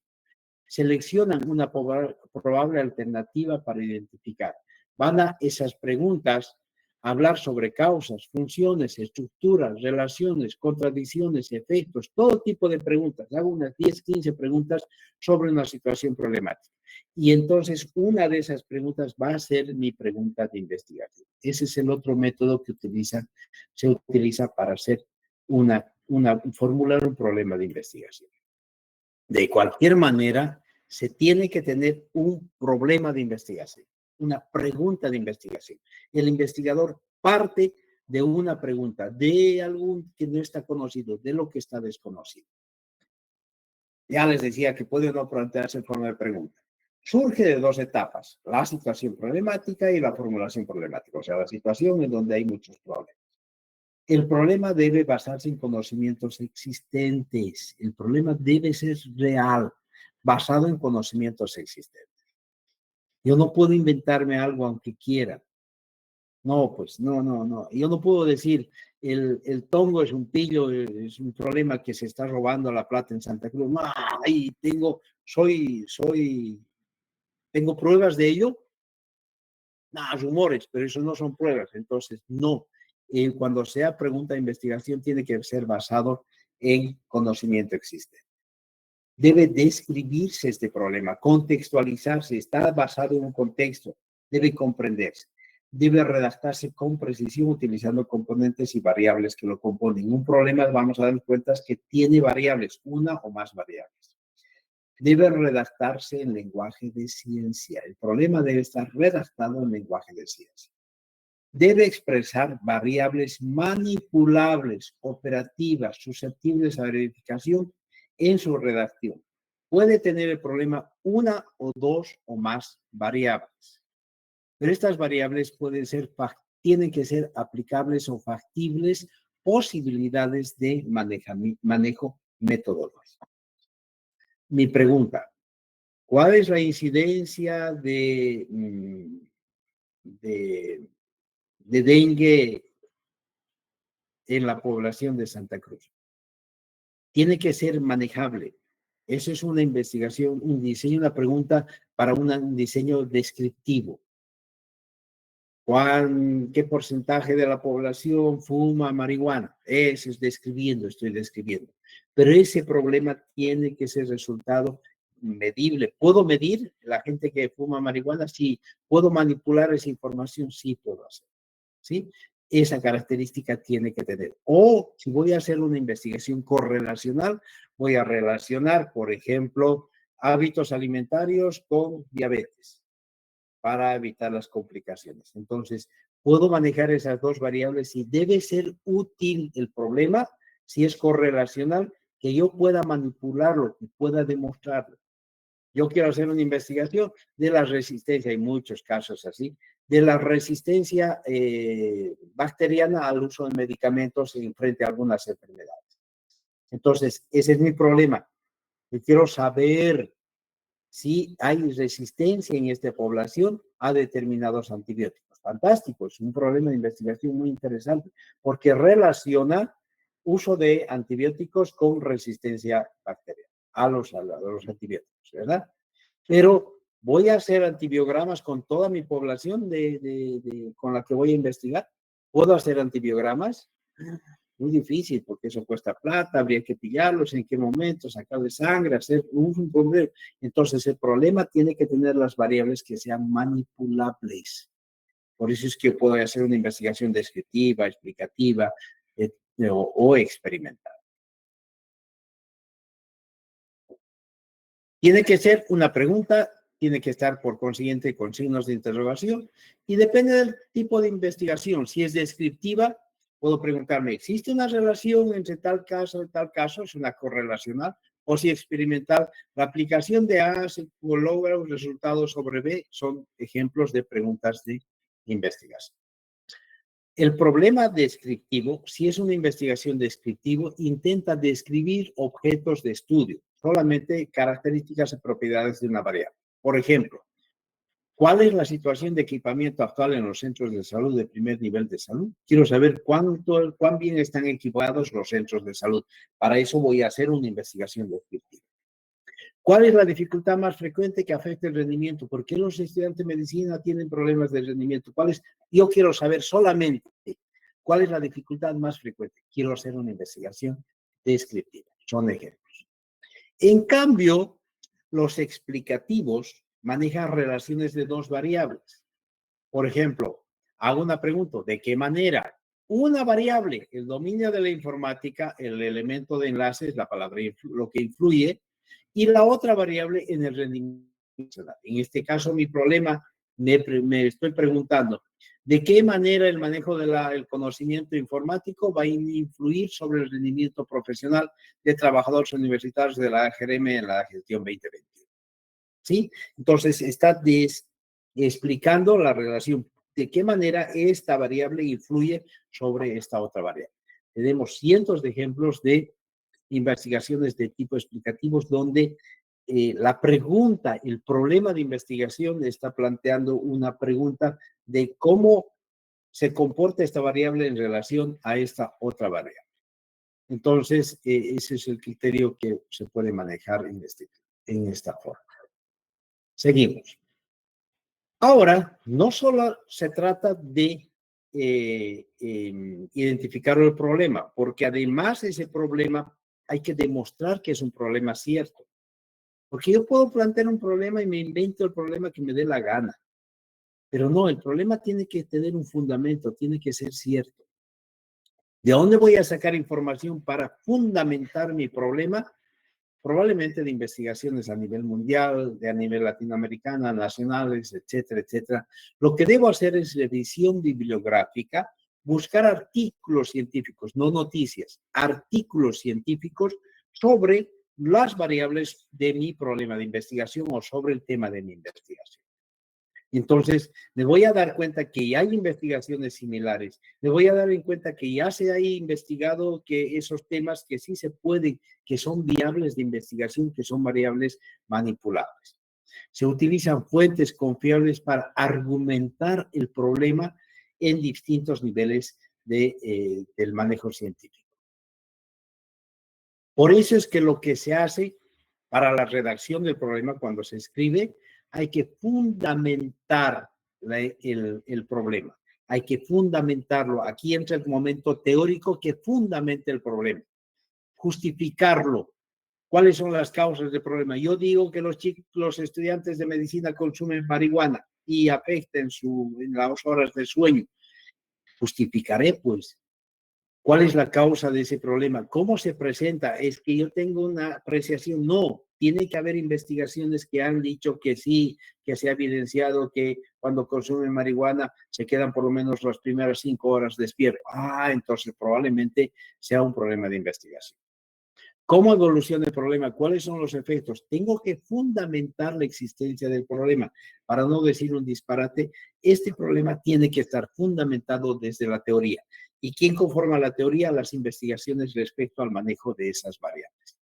Seleccionan una probable alternativa para identificar. Van a esas preguntas a hablar sobre causas, funciones, estructuras, relaciones, contradicciones, efectos, todo tipo de preguntas. Hago unas 10, 15 preguntas sobre una situación problemática. Y entonces una de esas preguntas va a ser mi pregunta de investigación. Ese es el otro método que se utiliza para hacer formular un problema de investigación. De cualquier manera, se tiene que tener un problema de investigación, una pregunta de investigación. El investigador parte de una pregunta, de algo que no está conocido, de lo que está desconocido. Ya les decía que puede no plantearse en forma de pregunta. Surge de dos etapas, la situación problemática y la formulación problemática, o sea, la situación en donde hay muchos problemas. El problema debe basarse en conocimientos existentes. El problema debe ser real, basado en conocimientos existentes. Yo no puedo inventarme algo aunque quiera. No, pues, no. Yo no puedo decir, el tongo es un pillo, es un problema que se está robando la plata en Santa Cruz. No, y tengo pruebas de ello. No, rumores, pero eso no son pruebas. Entonces, no. Cuando sea pregunta de investigación, tiene que ser basado en conocimiento existente. Debe describirse este problema, contextualizarse, está basado en un contexto, debe comprenderse. Debe redactarse con precisión utilizando componentes y variables que lo componen. Un problema, vamos a dar cuenta, que tiene variables, una o más variables. Debe redactarse en lenguaje de ciencia. El problema debe estar redactado en lenguaje de ciencia. Debe expresar variables manipulables, operativas, susceptibles a verificación en su redacción. Puede tener el problema una o dos o más variables, pero estas variables tienen que ser aplicables o factibles posibilidades de manejo metodológico. Mi pregunta, ¿cuál es la incidencia de dengue en la población de Santa Cruz? Tiene que ser manejable. Eso es una investigación, un diseño, una pregunta para un diseño descriptivo. ¿Qué porcentaje de la población fuma marihuana? Eso es estoy describiendo. Pero ese problema tiene que ser resultado medible. ¿Puedo medir la gente que fuma marihuana? Sí. ¿Puedo manipular esa información? Sí, puedo hacer. ¿Sí? Esa característica tiene que tener. O si voy a hacer una investigación correlacional, voy a relacionar, por ejemplo, hábitos alimentarios con diabetes para evitar las complicaciones. Entonces, puedo manejar esas dos variables y debe ser útil el problema, si es correlacional, que yo pueda manipularlo y pueda demostrarlo. Yo quiero hacer una investigación de la resistencia, hay muchos casos así, de la resistencia bacteriana al uso de medicamentos frente a algunas enfermedades. Entonces, ese es mi problema. Yo quiero saber si hay resistencia en esta población a determinados antibióticos. Fantástico, es un problema de investigación muy interesante porque relaciona uso de antibióticos con resistencia bacteriana a los antibióticos, ¿verdad? Pero voy a hacer antibiogramas con toda mi población con la que voy a investigar. ¿Puedo hacer antibiogramas? Muy difícil, porque eso cuesta plata, habría que pillarlos, en qué momento, sacarle sangre, hacer un problema. Entonces, el problema tiene que tener las variables que sean manipulables. Por eso es que puedo hacer una investigación descriptiva, explicativa o experimental. Tiene que ser una pregunta, tiene que estar por consiguiente con signos de interrogación y depende del tipo de investigación. Si es descriptiva, puedo preguntarme, ¿existe una relación entre tal caso y tal caso? ¿Es una correlacional? O si experimental, la aplicación de A se logra un resultado sobre B, son ejemplos de preguntas de investigación. El problema descriptivo, si es una investigación descriptivo, intenta describir objetos de estudio, solamente características y propiedades de una variable. Por ejemplo, ¿cuál es la situación de equipamiento actual en los centros de salud de primer nivel de salud? Quiero saber cuán bien están equipados los centros de salud. Para eso voy a hacer una investigación descriptiva. ¿Cuál es la dificultad más frecuente que afecta el rendimiento? ¿Por qué los estudiantes de medicina tienen problemas de rendimiento? Yo quiero saber solamente cuál es la dificultad más frecuente. Quiero hacer una investigación descriptiva. Son ejemplos. En cambio, los explicativos manejan relaciones de dos variables. Por ejemplo, hago una pregunta, ¿de qué manera? Una variable, el dominio de la informática, el elemento de enlace es la palabra, lo que influye, y la otra variable en el rendimiento. En este caso, mi problema, me estoy preguntando, ¿de qué manera el manejo del conocimiento informático va a influir sobre el rendimiento profesional de trabajadores universitarios de la AGRM en la gestión 2020? ¿Sí? Entonces, está explicando la relación, de qué manera esta variable influye sobre esta otra variable. Tenemos cientos de ejemplos de investigaciones de tipo explicativos donde la pregunta, el problema de investigación está planteando una pregunta de cómo se comporta esta variable en relación a esta otra variable. Entonces, ese es el criterio que se puede manejar en esta forma. Seguimos. Ahora, no solo se trata de identificar el problema, porque además ese problema hay que demostrar que es un problema cierto. Porque yo puedo plantear un problema y me invento el problema que me dé la gana. Pero no, el problema tiene que tener un fundamento, tiene que ser cierto. ¿De dónde voy a sacar información para fundamentar mi problema? Probablemente de investigaciones a nivel mundial, a nivel latinoamericano, nacionales, etcétera, etcétera. Lo que debo hacer es revisión bibliográfica, buscar artículos científicos, no noticias, artículos científicos sobre las variables de mi problema de investigación o sobre el tema de mi investigación. Entonces, me voy a dar cuenta que ya hay investigaciones similares, me voy a dar en cuenta que ya se ha investigado que esos temas que sí se pueden, que son viables de investigación, que son variables manipulables. Se utilizan fuentes confiables para argumentar el problema en distintos niveles del manejo científico. Por eso es que lo que se hace para la redacción del problema cuando se escribe, hay que fundamentar el problema. Hay que fundamentarlo. Aquí entra el momento teórico que fundamente el problema. Justificarlo. ¿Cuáles son las causas del problema? Yo digo que los estudiantes de medicina consumen marihuana y afectan en las horas de sueño. Justificaré, pues, ¿cuál es la causa de ese problema? ¿Cómo se presenta? ¿Es que yo tengo una apreciación? No, tiene que haber investigaciones que han dicho que sí, que se ha evidenciado que cuando consumen marihuana se quedan por lo menos las primeras 5 horas despiertos. Entonces probablemente sea un problema de investigación. ¿Cómo evoluciona el problema? ¿Cuáles son los efectos? Tengo que fundamentar la existencia del problema. Para no decir un disparate, este problema tiene que estar fundamentado desde la teoría. ¿Y quién conforma la teoría? Las investigaciones respecto al manejo de esas variables.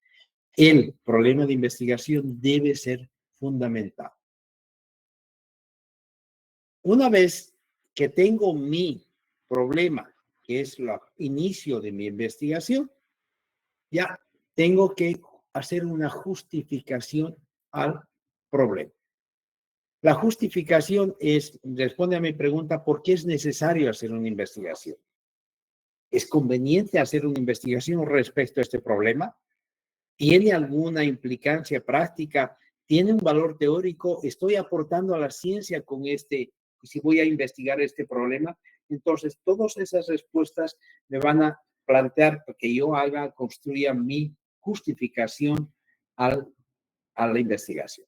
El problema de investigación debe ser fundamentado. Una vez que tengo mi problema, que es el inicio de mi investigación, ya tengo que hacer una justificación al problema. La justificación responde a mi pregunta, ¿por qué es necesario hacer una investigación? ¿Es conveniente hacer una investigación respecto a este problema? ¿Tiene alguna implicancia práctica? ¿Tiene un valor teórico? ¿Estoy aportando a la ciencia con si voy a investigar este problema? Entonces, todas esas respuestas me van a plantear que yo construya mi justificación a la investigación.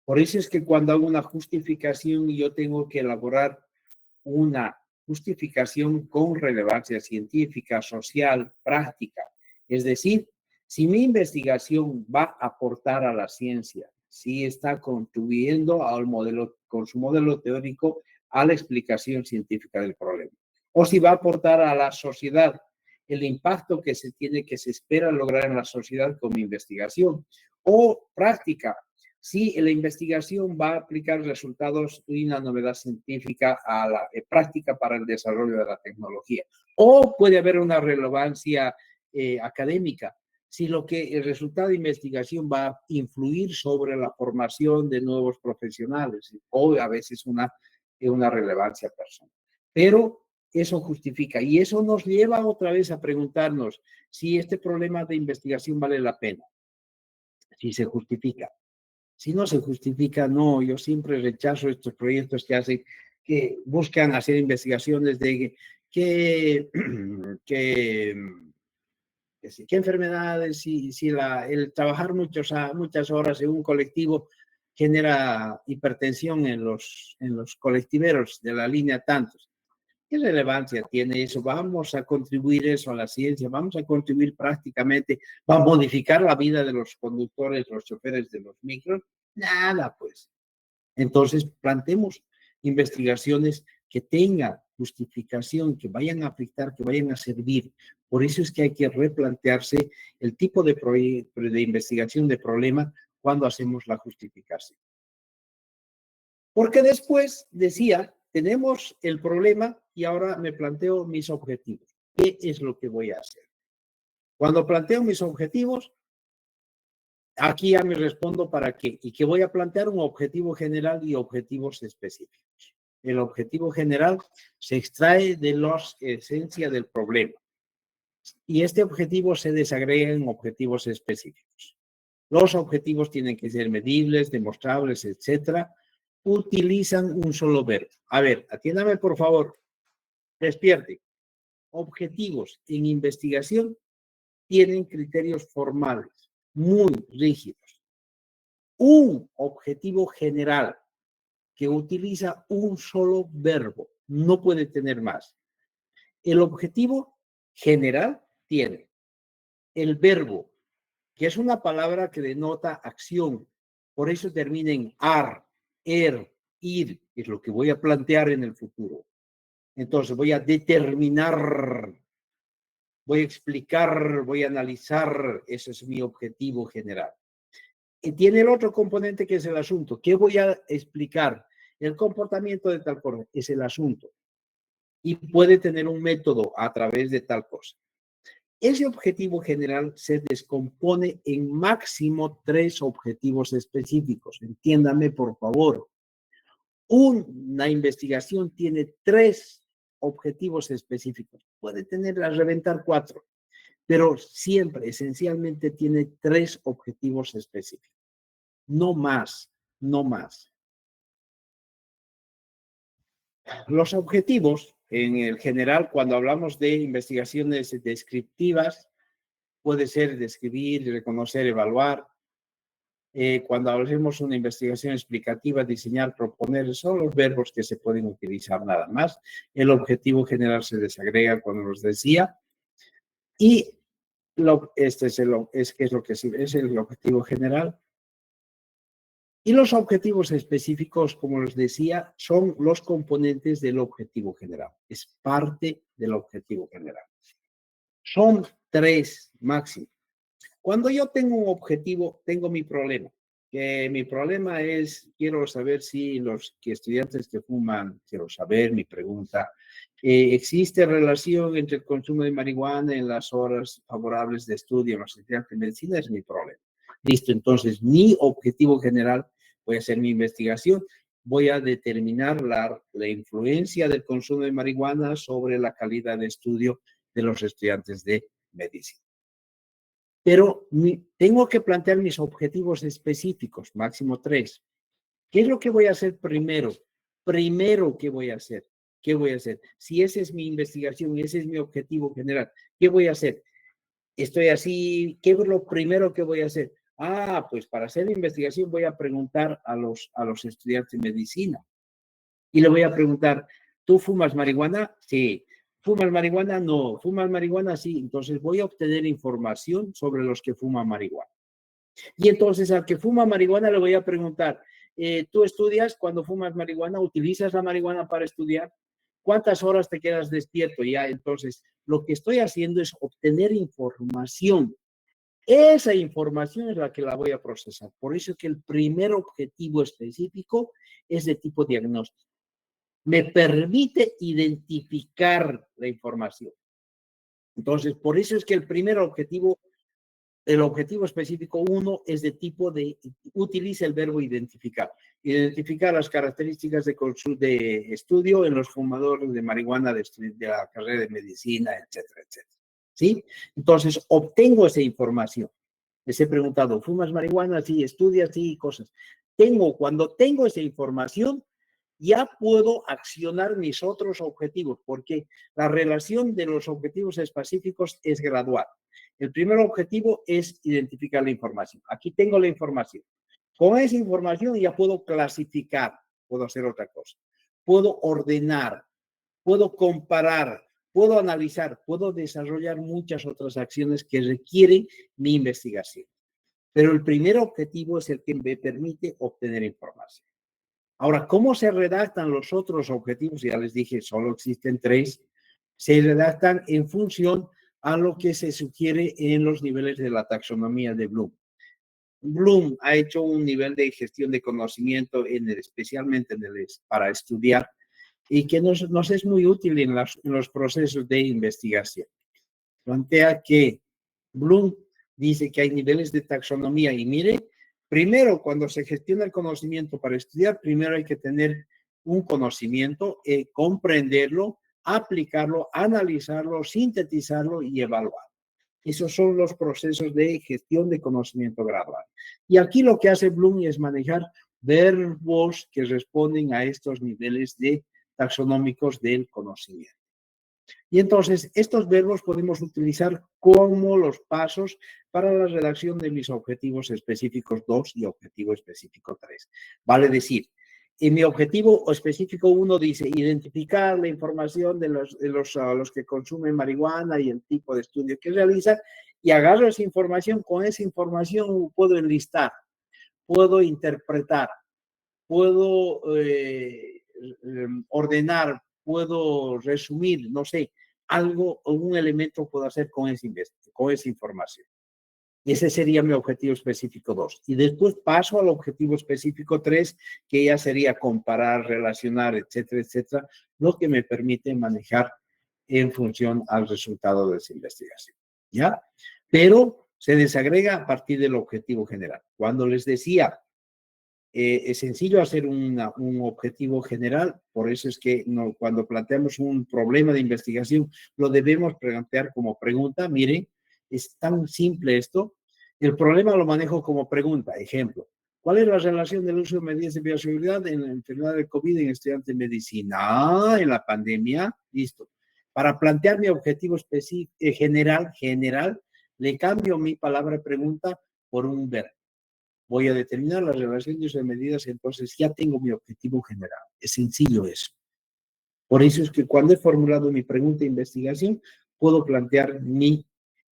Por eso es que cuando hago una justificación yo tengo que elaborar una justificación con relevancia científica, social, práctica. Es decir, si mi investigación va a aportar a la ciencia, si está contribuyendo al modelo, con su modelo teórico a la explicación científica del problema, o si va a aportar a la sociedad el impacto que se tiene, que se espera lograr en la sociedad con mi investigación, o práctica, si la investigación va a aplicar resultados y una novedad científica a la práctica para el desarrollo de la tecnología, o puede haber una relevancia académica, si el resultado de investigación va a influir sobre la formación de nuevos profesionales, o a veces una relevancia personal. Pero eso justifica, y eso nos lleva otra vez a preguntarnos si este problema de investigación vale la pena, si se justifica. Si no se justifica, no, yo siempre rechazo estos proyectos que buscan hacer investigaciones de qué enfermedades, si el trabajar muchas horas en un colectivo genera hipertensión en los colectiveros de la línea tantos. ¿Qué relevancia tiene eso? ¿Vamos a contribuir eso a la ciencia? ¿Vamos a contribuir prácticamente? ¿Va a modificar la vida de los conductores, los choferes de los micros? Nada, pues. Entonces, planteemos investigaciones que tengan justificación, que vayan a afectar, que vayan a servir. Por eso es que hay que replantearse el tipo de investigación de problema cuando hacemos la justificación. Porque después, decía, tenemos el problema y ahora me planteo mis objetivos. ¿Qué es lo que voy a hacer? Cuando planteo mis objetivos, aquí ya me respondo para qué. Y que voy a plantear un objetivo general y objetivos específicos. El objetivo general se extrae de la esencia del problema. Y este objetivo se desagrega en objetivos específicos. Los objetivos tienen que ser medibles, demostrables, etcétera. Utilizan un solo verbo. A ver, atiéndame por favor. Despierte. Objetivos en investigación tienen criterios formales, muy rígidos. Un objetivo general que utiliza un solo verbo, no puede tener más. El objetivo general tiene el verbo, que es una palabra que denota acción, por eso termina en ar, ir, es lo que voy a plantear en el futuro. Entonces voy a determinar, voy a explicar, voy a analizar, ese es mi objetivo general. Y tiene el otro componente que es el asunto. ¿Qué voy a explicar? El comportamiento de tal cosa es el asunto. Y puede tener un método a través de tal cosa. Ese objetivo general se descompone en máximo 3 objetivos específicos. Entiéndame, por favor. Una investigación tiene 3 objetivos específicos. Puede tener a reventar 4, pero siempre, esencialmente, tiene 3 objetivos específicos. No más, no más. Los objetivos, en el general, cuando hablamos de investigaciones descriptivas, puede ser describir, reconocer, evaluar. Cuando hacemos una investigación explicativa, diseñar, proponer, son los verbos que se pueden utilizar nada más. El objetivo general se desagrega, cuando los decía. Y este es el objetivo general. Y los objetivos específicos, como les decía, son los componentes del objetivo general. Es parte del objetivo general. Son 3 máximo. Cuando yo tengo un objetivo, tengo mi problema. Que mi problema es, quiero saber si los estudiantes que fuman, quiero saber, mi pregunta, ¿existe relación entre el consumo de marihuana en las horas favorables de estudio en los estudiantes de medicina? Es mi problema. Listo, entonces mi objetivo general, voy a hacer mi investigación, voy a determinar la influencia del consumo de marihuana sobre la calidad de estudio de los estudiantes de medicina. Pero tengo que plantear mis objetivos específicos, máximo 3. ¿Qué es lo que voy a hacer primero? Primero, ¿qué voy a hacer? ¿Qué voy a hacer? Si esa es mi investigación, ese es mi objetivo general, ¿qué voy a hacer? Estoy así, ¿qué es lo primero que voy a hacer? Pues para hacer la investigación voy a preguntar a los estudiantes de medicina. Y le voy a preguntar, ¿Tú fumas marihuana? Sí. ¿Fumas marihuana? No. ¿Fumas marihuana? Sí. Entonces voy a obtener información sobre los que fuman marihuana. Y entonces al que fuma marihuana le voy a preguntar, ¿tú estudias cuando fumas marihuana? ¿Utilizas la marihuana para estudiar? ¿Cuántas horas te quedas despierto? Ya, entonces, lo que estoy haciendo es obtener información. Esa información es la que la voy a procesar. Por eso es que el primer objetivo específico es de tipo diagnóstico. Me permite identificar la información. Entonces, por eso es que el objetivo específico 1 es de tipo utiliza el verbo identificar. Identificar las características de estudio en los fumadores de marihuana de la carrera de medicina, etcétera, etcétera. ¿Sí? Entonces, obtengo esa información. Les he preguntado, ¿fumas marihuana? Sí, estudias, sí, cosas. Cuando tengo esa información, ya puedo accionar mis otros objetivos, porque la relación de los objetivos específicos es gradual. El primer objetivo es identificar la información. Aquí tengo la información. Con esa información ya puedo clasificar, puedo hacer otra cosa. Puedo ordenar, puedo comparar, puedo analizar, puedo desarrollar muchas otras acciones que requieren mi investigación. Pero el primer objetivo es el que me permite obtener información. Ahora, ¿cómo se redactan los otros objetivos? Ya les dije, solo existen 3. Se redactan en función a lo que se sugiere en los niveles de la taxonomía de Bloom. Bloom ha hecho un nivel de gestión de conocimiento, especialmente para estudiar, y que nos es muy útil en los procesos de investigación. Plantea que Bloom dice que hay niveles de taxonomía y mire, primero cuando se gestiona el conocimiento para estudiar, primero hay que tener un conocimiento, comprenderlo, aplicarlo, analizarlo, sintetizarlo y evaluar. Esos son los procesos de gestión de conocimiento gradual. Y aquí lo que hace Bloom es manejar verbos que responden a estos niveles taxonómicos del conocimiento. Y entonces, estos verbos podemos utilizar como los pasos para la redacción de mis objetivos específicos 2 y objetivo específico 3. Vale decir, en mi objetivo específico 1 dice identificar la información de los que consumen marihuana y el tipo de estudio que realizan, y agarro esa información, con esa información puedo enlistar, puedo interpretar, puedo ordenar, puedo resumir, no sé, algo o un elemento puedo hacer con esa información. Y ese sería mi objetivo específico 2. Y después paso al objetivo específico 3, que ya sería comparar, relacionar, etcétera, etcétera, lo que me permite manejar en función al resultado de esa investigación. ¿Ya? Pero se desagrega a partir del objetivo general. Cuando les decía, es sencillo hacer un objetivo general, por eso es que cuando planteamos un problema de investigación, lo debemos plantear como pregunta. Miren, es tan simple esto. El problema lo manejo como pregunta. Ejemplo, ¿cuál es la relación del uso de medidas de bioseguridad en la enfermedad del COVID en estudiantes de medicina? En la pandemia, listo. Para plantear mi objetivo general, le cambio mi palabra pregunta por un verbo. Voy a determinar la relación de uso de medidas, entonces ya tengo mi objetivo general. Es sencillo eso. Por eso es que cuando he formulado mi pregunta de investigación, puedo plantear mi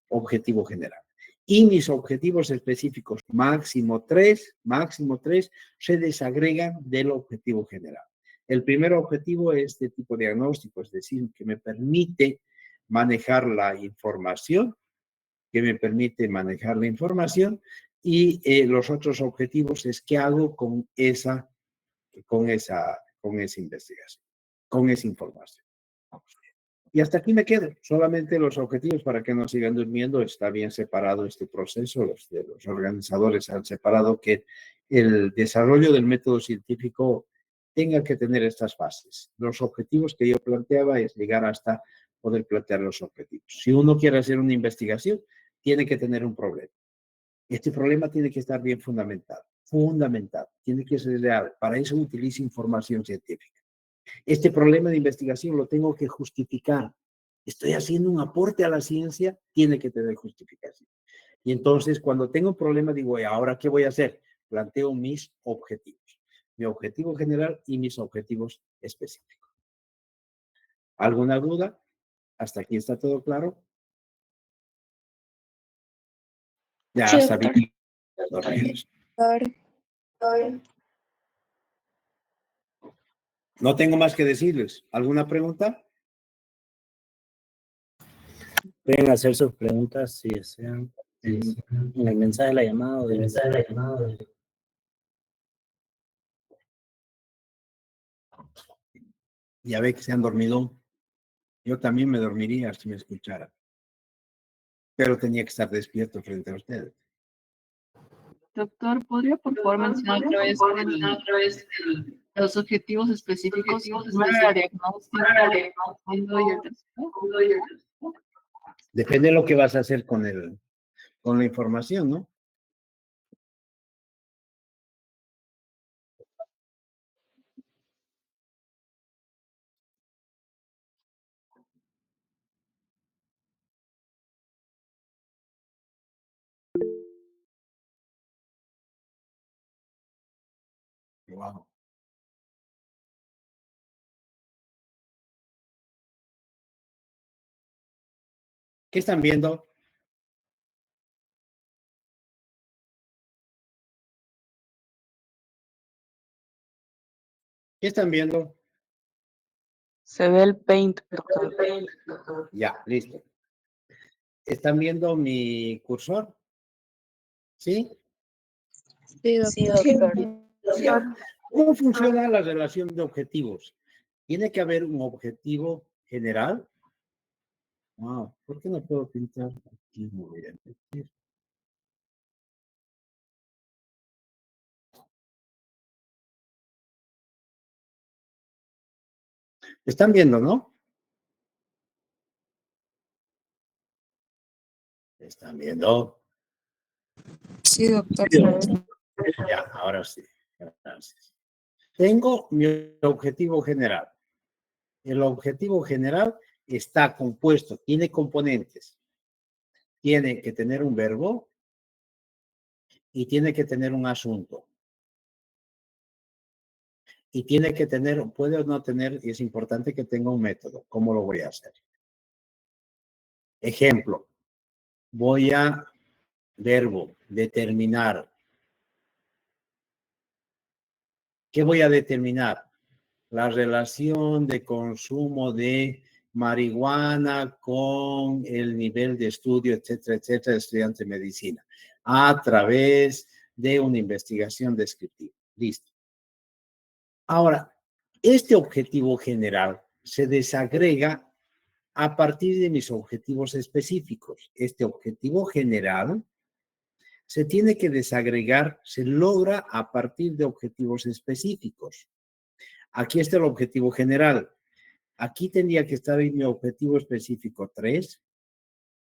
objetivo general. Y mis objetivos específicos, máximo tres, se desagregan del objetivo general. El primer objetivo es de tipo diagnóstico, es decir, que me permite manejar la información, y los otros objetivos es qué hago con esa investigación, con esa información. Y hasta aquí me quedo. Solamente los objetivos para que no sigan durmiendo. Está bien separado este proceso. Los organizadores han separado que el desarrollo del método científico tenga que tener estas fases. Los objetivos que yo planteaba es llegar hasta poder plantear los objetivos. Si uno quiere hacer una investigación, tiene que tener un problema. Este problema tiene que estar bien fundamentado, tiene que ser real. Para eso utilizo información científica. Este problema de investigación lo tengo que justificar. Estoy haciendo un aporte a la ciencia, tiene que tener justificación. Y entonces, cuando tengo un problema, digo, ¿ahora qué voy a hacer? Planteo mis objetivos. Mi objetivo general y mis objetivos específicos. ¿Alguna duda? ¿Hasta aquí está todo claro? Ya, Sí, está doctor. bien. Dormidos. No tengo más que decirles. ¿Alguna pregunta? Pueden hacer sus preguntas si desean en el mensaje de la llamada o de... Ya ve que se han dormido. Yo también me dormiría si me escuchara. Pero tenía que estar despierto frente a ustedes. Doctor, ¿podría por favor mencionar otra vez los objetivos específicos? Primero la diagnóstica, el segundo y el tercero. Depende de lo que vas a hacer con la información, ¿no? Wow. ¿Qué están viendo? ¿Qué están viendo? Se ve el paint, doctor. Ya, listo. ¿Están viendo mi cursor? ¿Sí? Sí, doctor. ¿Cómo funciona la relación de objetivos? ¿Tiene que haber un objetivo general? Wow, ¿por qué no puedo pintar aquí? Muy bien. ¿Están viendo, no? ¿Están viendo? Sí, doctor. Ya, ahora sí. Gracias. Tengo mi objetivo general. El objetivo general está compuesto, tiene componentes. Tiene que tener un verbo y tiene que tener un asunto. Y tiene que tener, puede o no tener, y es importante que tenga un método. ¿Cómo lo voy a hacer? Ejemplo, voy a verbo, determinar. ¿Qué voy a determinar? La relación de consumo de marihuana con el nivel de estudio, etcétera, etcétera, de estudiante de medicina, a través de una investigación descriptiva. Listo. Ahora, este objetivo general se desagrega a partir de mis objetivos específicos. Este objetivo general se tiene que desagregar, se logra a partir de objetivos específicos. Aquí está el objetivo general. Aquí tendría que estar mi objetivo específico 3.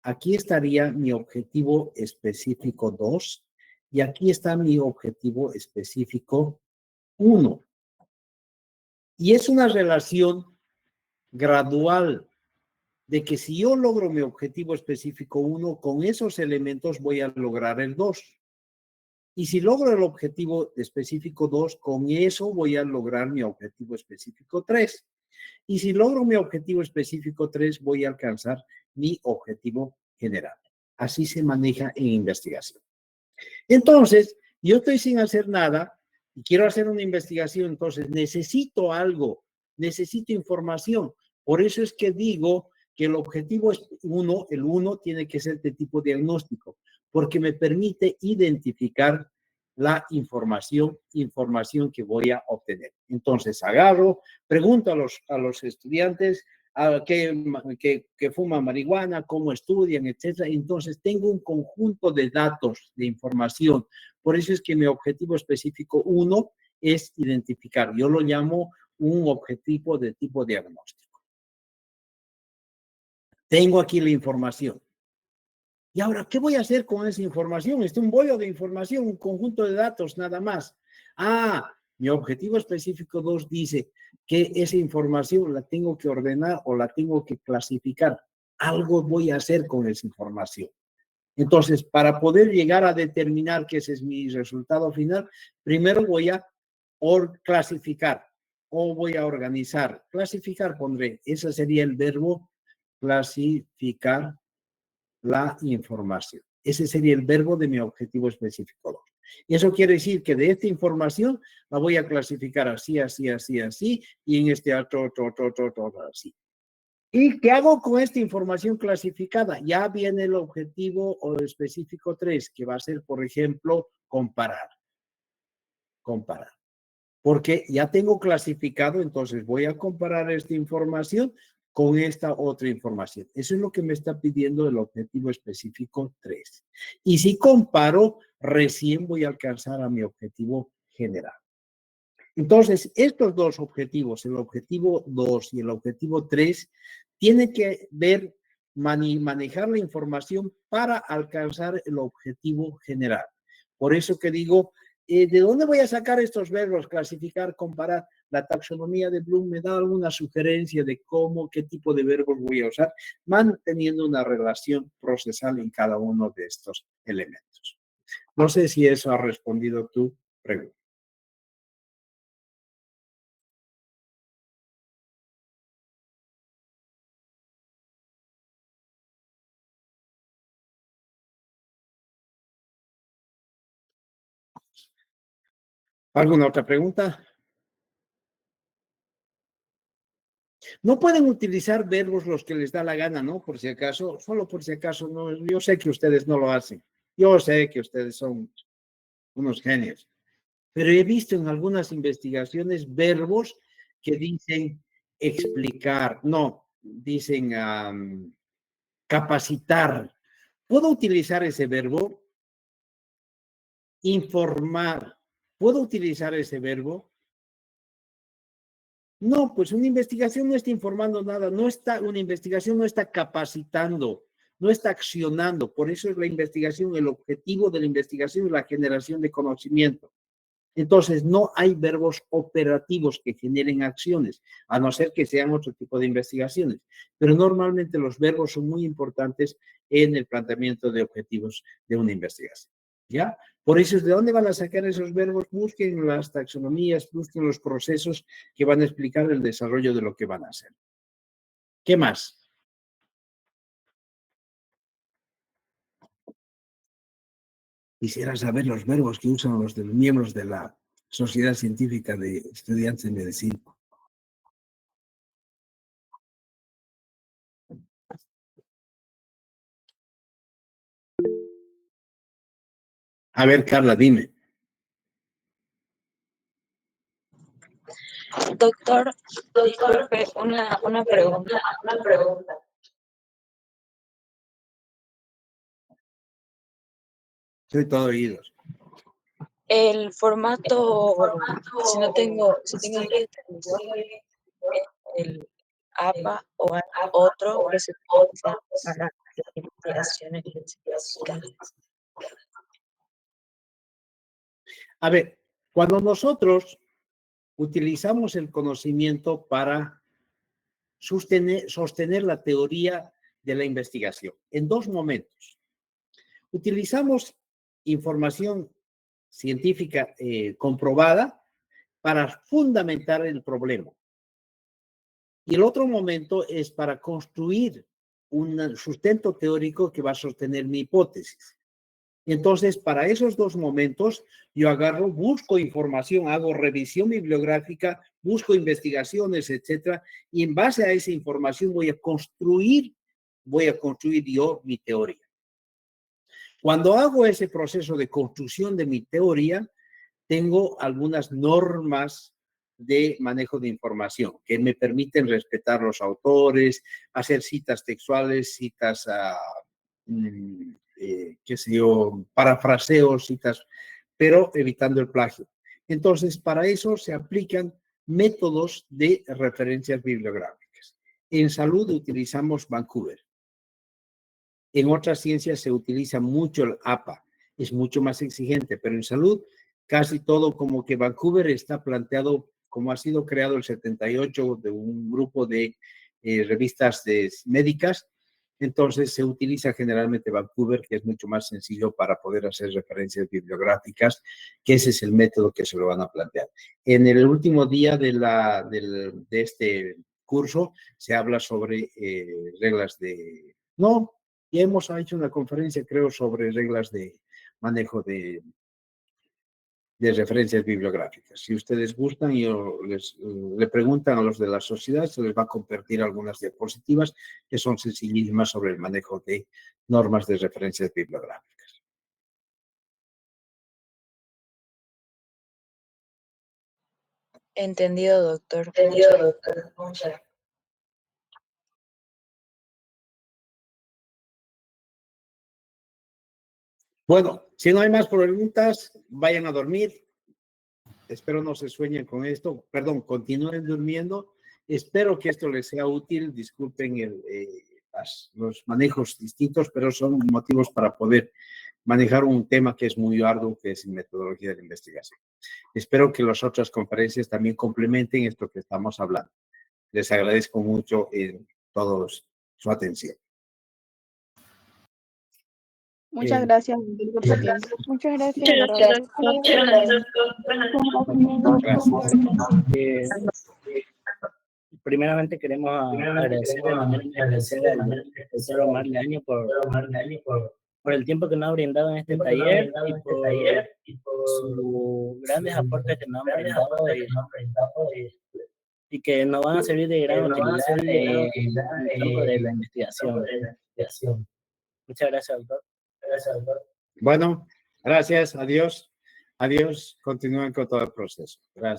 Aquí estaría mi objetivo específico 2. Y aquí está mi objetivo específico 1. Y es una relación gradual de que si yo logro mi objetivo específico 1, con esos elementos voy a lograr el 2. Y si logro el objetivo específico 2, con eso voy a lograr mi objetivo específico 3. Y si logro mi objetivo específico 3, voy a alcanzar mi objetivo general. Así se maneja en investigación. Entonces, yo estoy sin hacer nada y quiero hacer una investigación, entonces necesito algo, necesito información. Por eso es que digo que el objetivo es el 1 tiene que ser de tipo diagnóstico, porque me permite identificar la información que voy a obtener. Entonces, agarro, pregunto a los estudiantes que fuman marihuana, cómo estudian, etcétera. Entonces, tengo un conjunto de datos, de información. Por eso es que mi objetivo específico 1 es identificar. Yo lo llamo un objetivo de tipo diagnóstico. Tengo aquí la información. Y ahora, ¿qué voy a hacer con esa información? Es un bollo de información, un conjunto de datos, nada más. Mi objetivo específico 2 dice que esa información la tengo que ordenar o la tengo que clasificar. Algo voy a hacer con esa información. Entonces, para poder llegar a determinar que ese es mi resultado final, primero voy a clasificar, o voy a organizar? Clasificar pondré. Ese sería el verbo clasificar la información. Ese sería el verbo de mi objetivo específico 2. Y eso quiere decir que de esta información la voy a clasificar así, así, así, así, y en este otro, así. ¿Y qué hago con esta información clasificada? Ya viene el objetivo o específico 3, que va a ser, por ejemplo, comparar. Comparar. Porque ya tengo clasificado, entonces voy a comparar esta información con esta otra información. Eso es lo que me está pidiendo el objetivo específico 3. Y si comparo, recién voy a alcanzar a mi objetivo general. Entonces, estos dos objetivos, el objetivo 2 y el objetivo 3, tienen que ver, manejar la información para alcanzar el objetivo general. Por eso que digo, ¿de dónde voy a sacar estos verbos? Clasificar, comparar. La taxonomía de Bloom me da alguna sugerencia de cómo, qué tipo de verbos voy a usar, manteniendo una relación procesal en cada uno de estos elementos. No sé si eso ha respondido tu pregunta. ¿Alguna otra pregunta? No pueden utilizar verbos los que les da la gana, ¿no? Por si acaso, solo por si acaso, no. Yo sé que ustedes no lo hacen. Yo sé que ustedes son unos genios. Pero he visto en algunas investigaciones verbos que dicen explicar, no, dicen capacitar. ¿Puedo utilizar ese verbo? Informar. ¿Puedo utilizar ese verbo? No, pues una investigación no está informando nada, una investigación no está capacitando, no está accionando. Por eso es la investigación, el objetivo de la investigación es la generación de conocimiento. Entonces, no hay verbos operativos que generen acciones, a no ser que sean otro tipo de investigaciones. Pero normalmente los verbos son muy importantes en el planteamiento de objetivos de una investigación. ¿Ya? Por eso, ¿de dónde van a sacar esos verbos? Busquen las taxonomías, busquen los procesos que van a explicar el desarrollo de lo que van a hacer. ¿Qué más? Quisiera saber los verbos que usan los miembros de la Sociedad Científica de Estudiantes de Medicina. A ver, Carla, dime. Doctor, disculpe, una pregunta. Soy todo oídos. El formato, si tengo entendido, el APA o otro que se utiliza para investigaciones científicas. A ver, cuando nosotros utilizamos el conocimiento para sostener la teoría de la investigación, en dos momentos. Utilizamos información científica comprobada para fundamentar el problema. Y el otro momento es para construir un sustento teórico que va a sostener mi hipótesis. Entonces, para esos dos momentos, yo agarro, busco información, hago revisión bibliográfica, busco investigaciones, etcétera, y en base a esa información voy a construir yo mi teoría. Cuando hago ese proceso de construcción de mi teoría, tengo algunas normas de manejo de información que me permiten respetar los autores, hacer citas textuales, citas qué sé yo, parafraseos, citas, pero evitando el plagio. Entonces, para eso se aplican métodos de referencias bibliográficas. En salud utilizamos Vancouver. En otras ciencias se utiliza mucho el APA, es mucho más exigente, pero en salud casi todo como que Vancouver está planteado como ha sido creado el 78 de un grupo de revistas médicas, Entonces se utiliza generalmente Vancouver, que es mucho más sencillo para poder hacer referencias bibliográficas, que ese es el método que se lo van a plantear. En el último día de este curso se habla sobre reglas de... No, ya hemos hecho una conferencia, creo, sobre reglas de manejo de referencias bibliográficas. Si ustedes gustan, le preguntan a los de la sociedad, se les va a compartir algunas diapositivas que son sencillísimas sobre el manejo de normas de referencias bibliográficas. Entendido, doctor. Bueno, si no hay más preguntas, vayan a dormir. Espero no se sueñen con esto. Perdón, continúen durmiendo. Espero que esto les sea útil. Disculpen los manejos distintos, pero son motivos para poder manejar un tema que es muy arduo, que es metodología de la investigación. Espero que las otras conferencias también complementen esto que estamos hablando. Les agradezco mucho todos su atención. Muchas gracias por su tiempo. Muchas gracias. Primeramente queremos agradecer de manera muy especial al profesor Omar Leaño por el tiempo que nos ha brindado en este taller y por sus grandes aportes que nos han brindado y que nos van a servir de gran utilidad en el campo de la investigación. Muchas gracias, doctor. Bueno, gracias. Adiós. Adiós. Continúen con todo el proceso. Gracias.